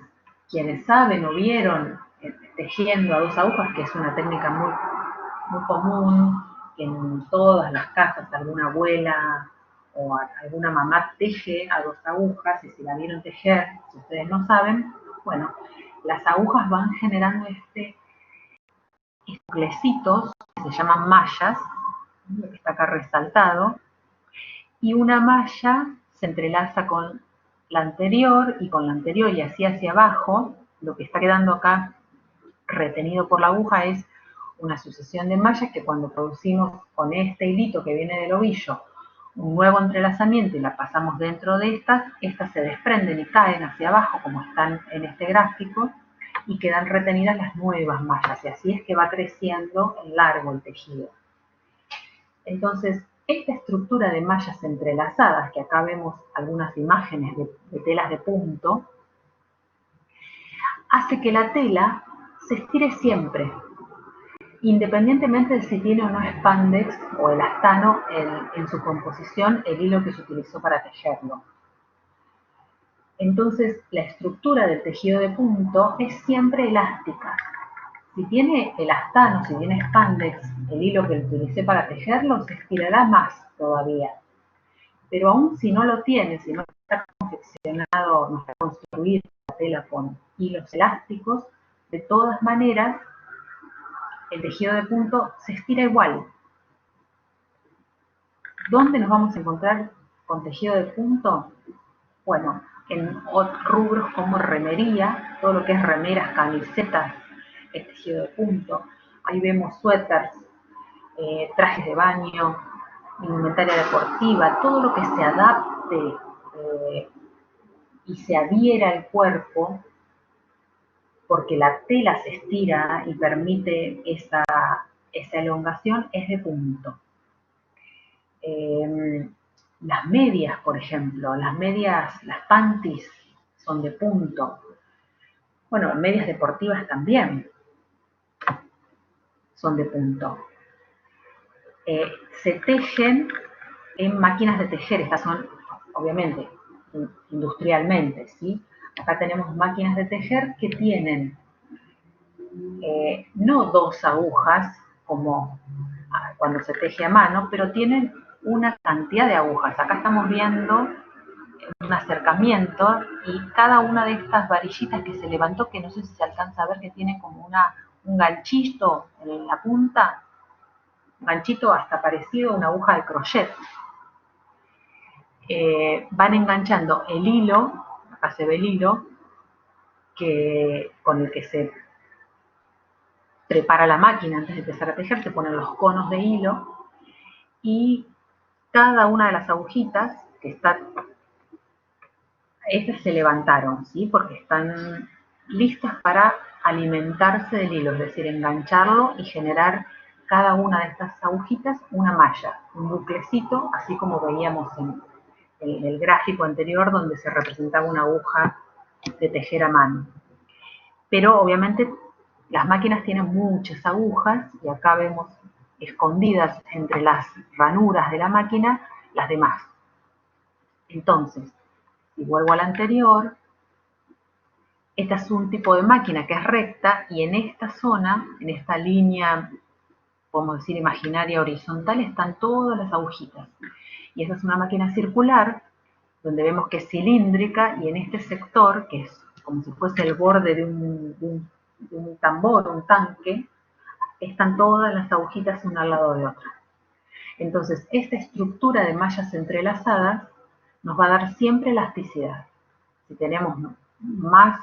quienes saben o vieron tejiendo a 2 agujas, que es una técnica muy, muy común en todas las casas, alguna abuela o alguna mamá teje a 2 agujas, y si la vieron tejer, si ustedes no saben, bueno, las agujas van generando estos buclecitos que se llaman mallas, lo que está acá resaltado, y una malla se entrelaza con la anterior y con la anterior, y así hacia abajo. Lo que está quedando acá retenido por la aguja es una sucesión de mallas que cuando producimos con este hilito que viene del ovillo un nuevo entrelazamiento y la pasamos dentro de estas se desprenden y caen hacia abajo como están en este gráfico, y quedan retenidas las nuevas mallas, y así es que va creciendo en largo el tejido. Entonces, esta estructura de mallas entrelazadas, que acá vemos algunas imágenes de telas de punto, hace que la tela se estire siempre, independientemente de si tiene o no spandex o elastano en su composición, el hilo que se utilizó para tejerlo. Entonces, la estructura del tejido de punto es siempre elástica. Si tiene elastano, si tiene spandex, el hilo que utilicé para tejerlo, se estirará más todavía. Pero aún si no lo tiene, si no está confeccionado, no está construida la tela con hilos elásticos, de todas maneras, el tejido de punto se estira igual. ¿Dónde nos vamos a encontrar con tejido de punto? Bueno, en rubros como remería, todo lo que es remeras, camisetas, es tejido de punto. Ahí vemos suéteres, trajes de baño, indumentaria deportiva, todo lo que se adapte y se adhiera al cuerpo, porque la tela se estira y permite esa elongación, es de punto. Las medias, por ejemplo, las panties son de punto. Bueno, medias deportivas también son de punto. Se tejen en máquinas de tejer, estas son, obviamente, industrialmente, ¿sí? Acá tenemos máquinas de tejer que tienen no 2 agujas, como cuando se teje a mano, pero tienen una cantidad de agujas. Acá estamos viendo un acercamiento y cada una de estas varillitas que se levantó, que no sé si se alcanza a ver, que tiene como un ganchito en la punta, un ganchito hasta parecido a una aguja de crochet. Van enganchando el hilo, acá se ve el hilo, con el que se prepara la máquina antes de empezar a tejer, se ponen los conos de hilo y cada una de las agujitas que están, estas se levantaron, ¿sí? Porque están listas para alimentarse del hilo, es decir, engancharlo y generar cada una de estas agujitas una malla, un buclecito, así como veíamos en el gráfico anterior donde se representaba una aguja de tejer a mano. Pero obviamente las máquinas tienen muchas agujas y acá vemos escondidas entre las ranuras de la máquina las demás. Entonces, si vuelvo a la anterior, esta es un tipo de máquina que es recta y en esta zona, en esta línea, podemos decir imaginaria horizontal, están todas las agujitas. Y esta es una máquina circular, donde vemos que es cilíndrica y en este sector, que es como si fuese el borde de un tambor, un tanque, están todas las agujitas una al lado de otra. Entonces, esta estructura de mallas entrelazadas nos va a dar siempre elasticidad. Si tenemos más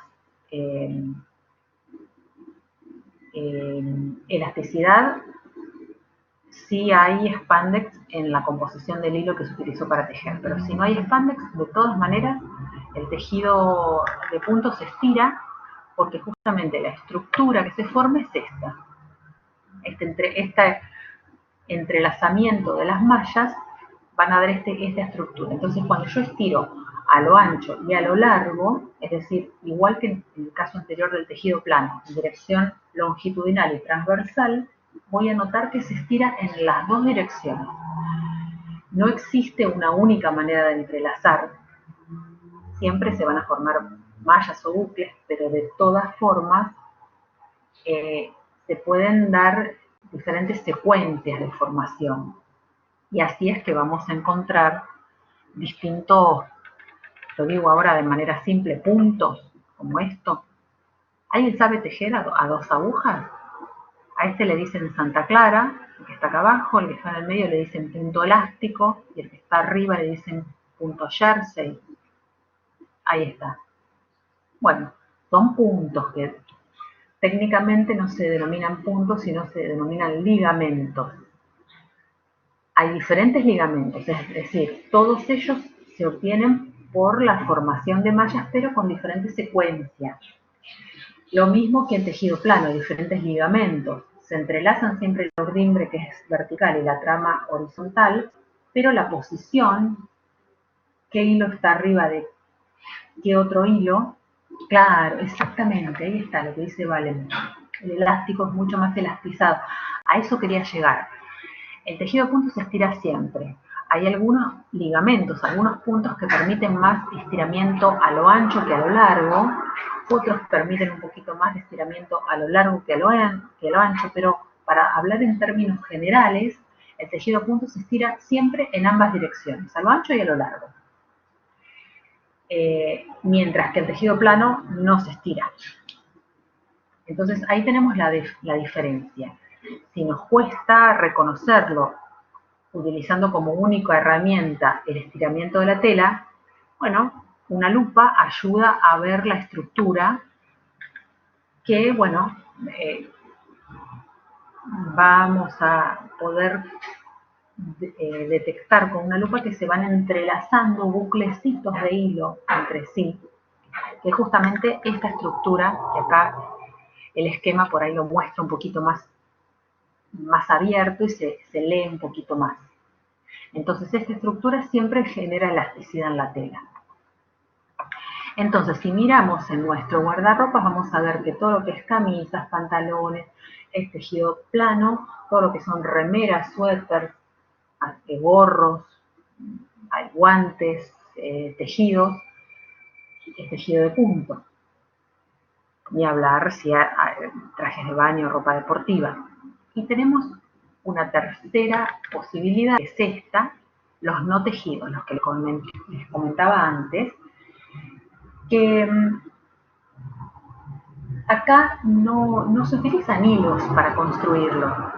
elasticidad, sí hay spandex en la composición del hilo que se utilizó para tejer, pero si no hay spandex, de todas maneras, el tejido de punto se estira porque justamente la estructura que se forma es esta. Este entrelazamiento de las mallas van a dar esta estructura. Entonces, cuando yo estiro a lo ancho y a lo largo, es decir, igual que en el caso anterior del tejido plano, en dirección longitudinal y transversal, voy a notar que se estira en las dos direcciones. No existe una única manera de entrelazar. Siempre se van a formar mallas o bucles, pero de todas formas se pueden dar diferentes secuencias de formación. Y así es que vamos a encontrar distintos, lo digo ahora de manera simple, puntos como esto. ¿Alguien sabe tejer a 2 agujas? A este le dicen Santa Clara, el que está acá abajo, el que está en el medio le dicen punto elástico y el que está arriba le dicen punto jersey. Ahí está. Bueno, son puntos que técnicamente no se denominan puntos, sino se denominan ligamentos. Hay diferentes ligamentos, es decir, todos ellos se obtienen por la formación de mallas, pero con diferentes secuencias. Lo mismo que en tejido plano, diferentes ligamentos, se entrelazan siempre el urdimbre, que es vertical, y la trama horizontal, pero la posición, qué hilo está arriba de qué otro hilo, claro, exactamente, ahí está lo que dice Valen. El elástico es mucho más elastizado. A eso quería llegar. El tejido de punto se estira siempre. Hay algunos ligamentos, algunos puntos que permiten más estiramiento a lo ancho que a lo largo, otros permiten un poquito más de estiramiento a lo largo que a lo ancho, pero para hablar en términos generales, el tejido de punto se estira siempre en ambas direcciones, a lo ancho y a lo largo. Mientras que el tejido plano no se estira. Entonces ahí tenemos la diferencia. Si nos cuesta reconocerlo utilizando como única herramienta el estiramiento de la tela, bueno, una lupa ayuda a ver la estructura que, bueno, vamos a poder detectar con una lupa, que se van entrelazando buclecitos de hilo entre sí, que es justamente esta estructura que acá el esquema por ahí lo muestra un poquito más abierto y se lee un poquito más. Entonces esta estructura siempre genera elasticidad en la tela. Entonces, si miramos en nuestro guardarropas, vamos a ver que todo lo que es camisas, pantalones, es tejido plano, todo lo que son remeras, suéteres, gorros, hay guantes, tejidos, es tejido de punto. Ni hablar si hay trajes de baño, ropa deportiva. Y tenemos una tercera posibilidad, que es esta, los no tejidos, los que les comentaba antes, que acá no se utilizan hilos para construirlo.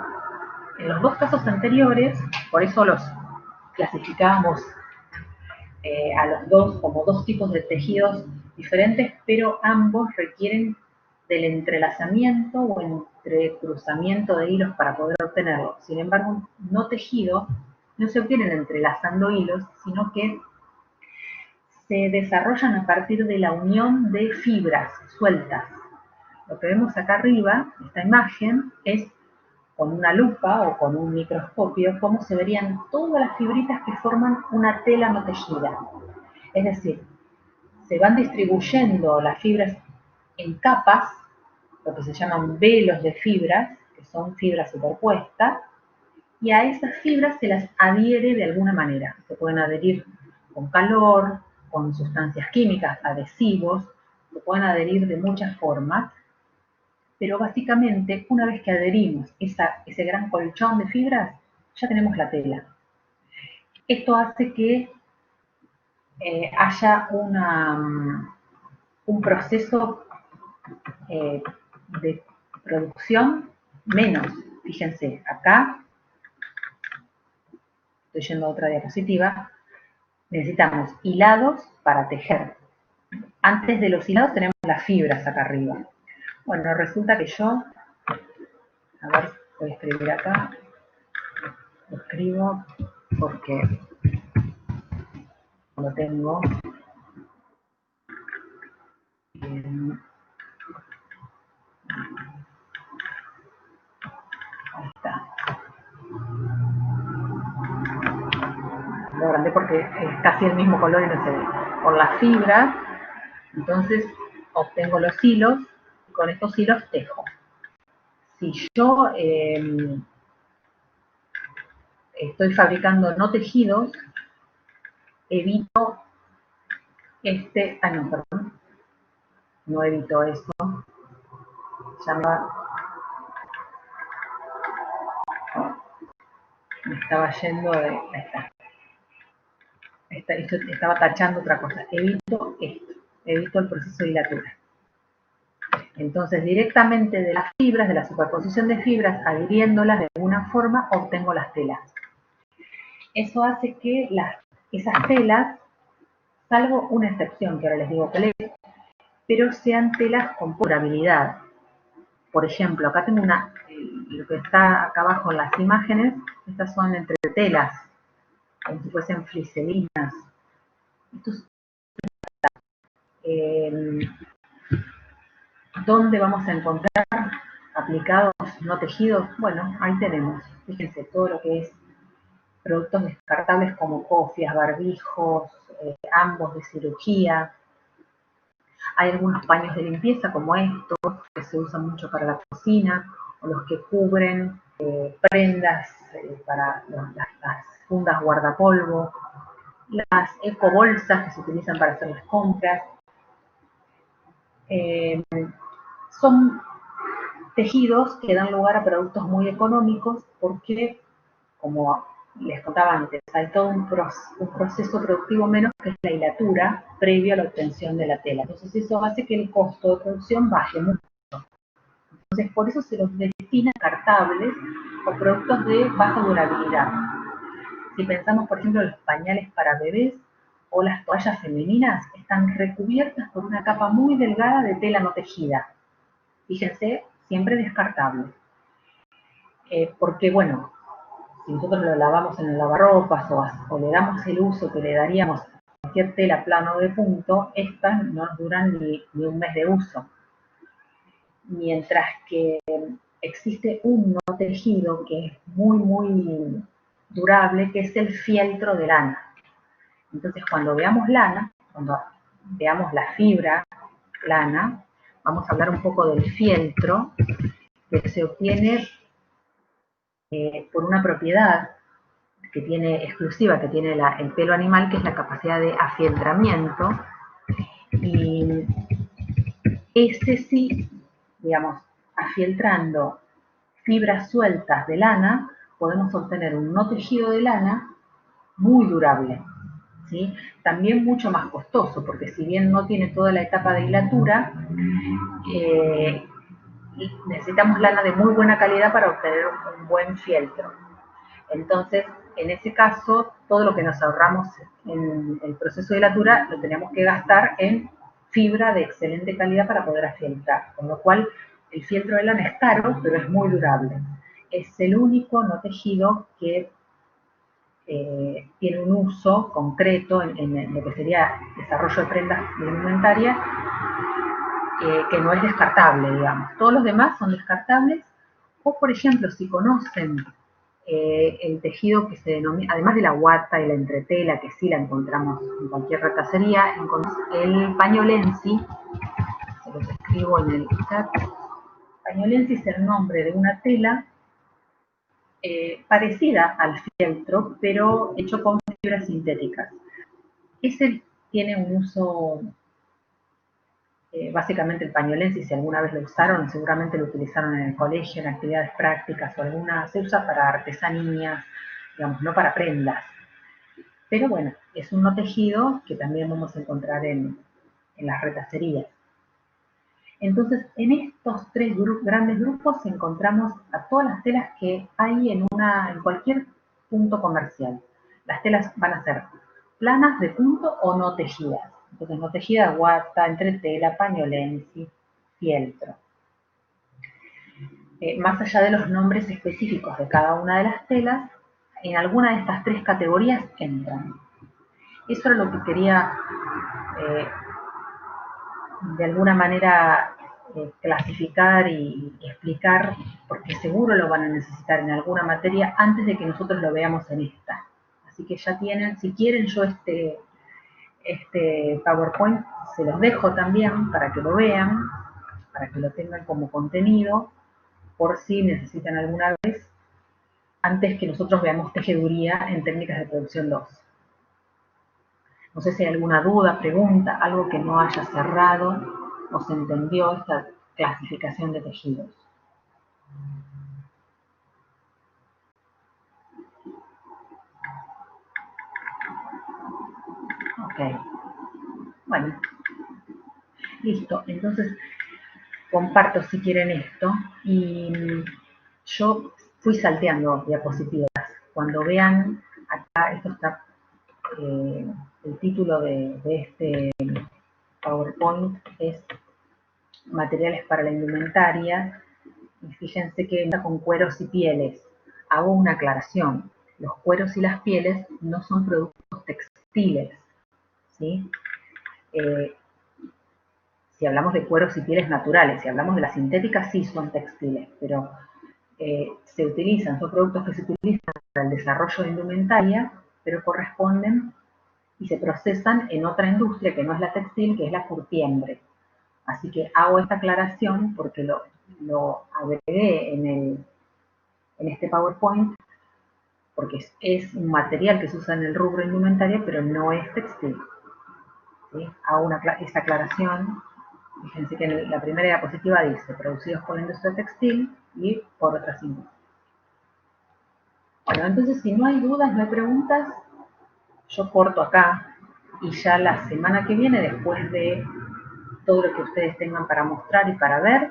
En los dos casos anteriores, por eso los clasificábamos a los dos como dos tipos de tejidos diferentes, pero ambos requieren del entrelazamiento o entrecruzamiento de hilos para poder obtenerlo. Sin embargo, un no tejido no se obtienen entrelazando hilos, sino que se desarrollan a partir de la unión de fibras sueltas. Lo que vemos acá arriba, esta imagen, es con una lupa o con un microscopio cómo se verían todas las fibritas que forman una tela no tejida. Es decir, se van distribuyendo las fibras en capas, lo que se llaman velos de fibras, que son fibras superpuestas, y a esas fibras se las adhiere de alguna manera. Se pueden adherir con calor, con sustancias químicas, adhesivos, se pueden adherir de muchas formas, pero básicamente una vez que adherimos ese gran colchón de fibras, ya tenemos la tela. Esto hace que haya un proceso de producción menos. Fíjense, acá, estoy yendo a otra diapositiva, necesitamos hilados para tejer. Antes de los hilados tenemos las fibras acá arriba. Bueno, resulta que yo, a ver, voy a escribir acá, lo escribo porque lo tengo. Ahí está. Lo grande porque es casi el mismo color y no se ve. Con las fibras, entonces obtengo los hilos y con estos hilos tejo. Si yo estoy fabricando no tejidos, evito no, perdón, no evito eso, me estaba yendo de, ahí está, estaba tachando otra cosa, evito esto, evito el proceso de hilatura. Entonces, directamente de las fibras, de la superposición de fibras, adhiriéndolas de alguna forma, obtengo las telas. Eso hace que esas telas, salvo una excepción que ahora les digo cuál es, pero sean telas con durabilidad. Por ejemplo, acá tengo lo que está acá abajo en las imágenes, estas son entre telas, como si fuesen friselinas. ¿Dónde vamos a encontrar? aplicados, no tejidos, bueno, ahí tenemos, fíjense, todo lo que es productos descartables como cofias, barbijos, ambos de cirugía. Hay algunos paños de limpieza como estos, que se usan mucho para la cocina, o los que cubren prendas para las fundas guardapolvo, las ecobolsas que se utilizan para hacer las compras. Son tejidos que dan lugar a productos muy económicos porque, como les contaba antes, hay todo un proceso productivo menos que es la hilatura previo a la obtención de la tela. Entonces eso hace que el costo de producción baje mucho. Entonces por eso se los destina a cartables o productos de baja durabilidad. Si pensamos, por ejemplo, en los pañales para bebés o las toallas femeninas, están recubiertas por una capa muy delgada de tela no tejida. Fíjense, siempre descartable. Porque, bueno, si nosotros lo lavamos en el lavarropas o le damos el uso que le daríamos a cualquier tela plano de punto, estas no nos duran ni un mes de uso. Mientras que existe un no tejido que es muy, muy durable, que es el fieltro de lana. Entonces, cuando veamos lana, cuando veamos la fibra lana, vamos a hablar un poco del fieltro, que se obtiene por una propiedad que tiene exclusiva, que tiene el pelo animal, que es la capacidad de afieltramiento. Y ese sí, digamos, afieltrando fibras sueltas de lana, podemos obtener un no tejido de lana muy durable, ¿sí? También mucho más costoso, porque si bien no tiene toda la etapa de hilatura, necesitamos lana de muy buena calidad para obtener un buen fieltro. Entonces, en ese caso, todo lo que nos ahorramos en el proceso de hilatura lo tenemos que gastar en fibra de excelente calidad para poder afieltrar. Con lo cual, el fieltro de lana es caro, pero es muy durable. Es el único no tejido que tiene un uso concreto en lo que sería desarrollo de prendas alimentarias, que no es descartable, digamos. Todos los demás son descartables. O, por ejemplo, si conocen el tejido que se denomina, además de la guata y la entretela, que sí la encontramos en cualquier retacería, el pañolensi, se los escribo en el chat. Pañolensi es el nombre de una tela parecida al fieltro, pero hecho con fibras sintéticas. Ese tiene un uso, básicamente el pañolensi, si alguna vez lo usaron, seguramente lo utilizaron en el colegio, en actividades prácticas o alguna, se usa para artesanías, digamos, no para prendas. Pero bueno, es un no tejido que también vamos a encontrar en las retacerías. Entonces, en estos tres grandes grupos encontramos a todas las telas que hay en cualquier punto comercial. Las telas van a ser planas de punto o no tejidas. Entonces, no tejidas, guata, entretela, pañolensi, fieltro. Más allá de los nombres específicos de cada una de las telas, en alguna de estas tres categorías entran. Eso era lo que quería de alguna manera clasificar y explicar, porque seguro lo van a necesitar en alguna materia antes de que nosotros lo veamos en esta. Así que ya tienen, si quieren yo este PowerPoint se los dejo también para que lo vean, para que lo tengan como contenido, por si necesitan alguna vez, antes que nosotros veamos tejeduría en técnicas de producción 2. No sé si hay alguna duda, pregunta, algo que no haya cerrado o se entendió esta clasificación de tejidos. Ok. Bueno, listo. Entonces, comparto si quieren esto. Y yo fui salteando diapositivas. Cuando vean acá, esto está, el título de este PowerPoint es Materiales para la indumentaria. Y fíjense que está con cueros y pieles. Hago una aclaración. Los cueros y las pieles no son productos textiles, ¿sí? si hablamos de cueros y pieles naturales. Si hablamos de las sintéticas, sí son textiles, pero se utilizan, son productos que se utilizan para el desarrollo de indumentaria, pero corresponden y se procesan en otra industria que no es la textil, que es la curtiembre. Así que hago esta aclaración porque lo agregué en este PowerPoint, porque es un material que se usa en el rubro indumentaria, pero no es textil. ¿Sí? Hago esta aclaración. Fíjense que en la primera diapositiva dice producidos por la industria textil y por otras industrias. Bueno, entonces si no hay dudas, no hay preguntas, yo corto acá y ya la semana que viene, después de todo lo que ustedes tengan para mostrar y para ver,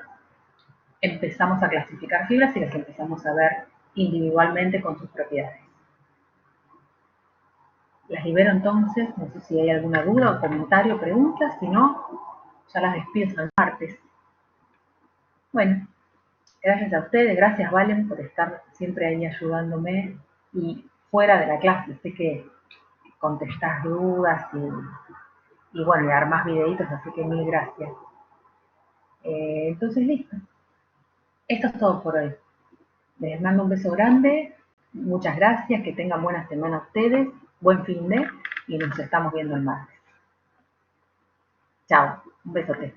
empezamos a clasificar fibras y las empezamos a ver individualmente con sus propiedades. Las libero entonces, no sé si hay alguna duda o comentario o pregunta, si no, ya las despido hasta el martes. Bueno, gracias a ustedes, gracias Valen por estar siempre ahí ayudándome y fuera de la clase, sé que contestás dudas y bueno, y armás videitos, así que mil gracias. Entonces listo, esto es todo por hoy. Les mando un beso grande, muchas gracias, que tengan buena semana ustedes, buen fin de y nos estamos viendo el martes. Chao, un besote.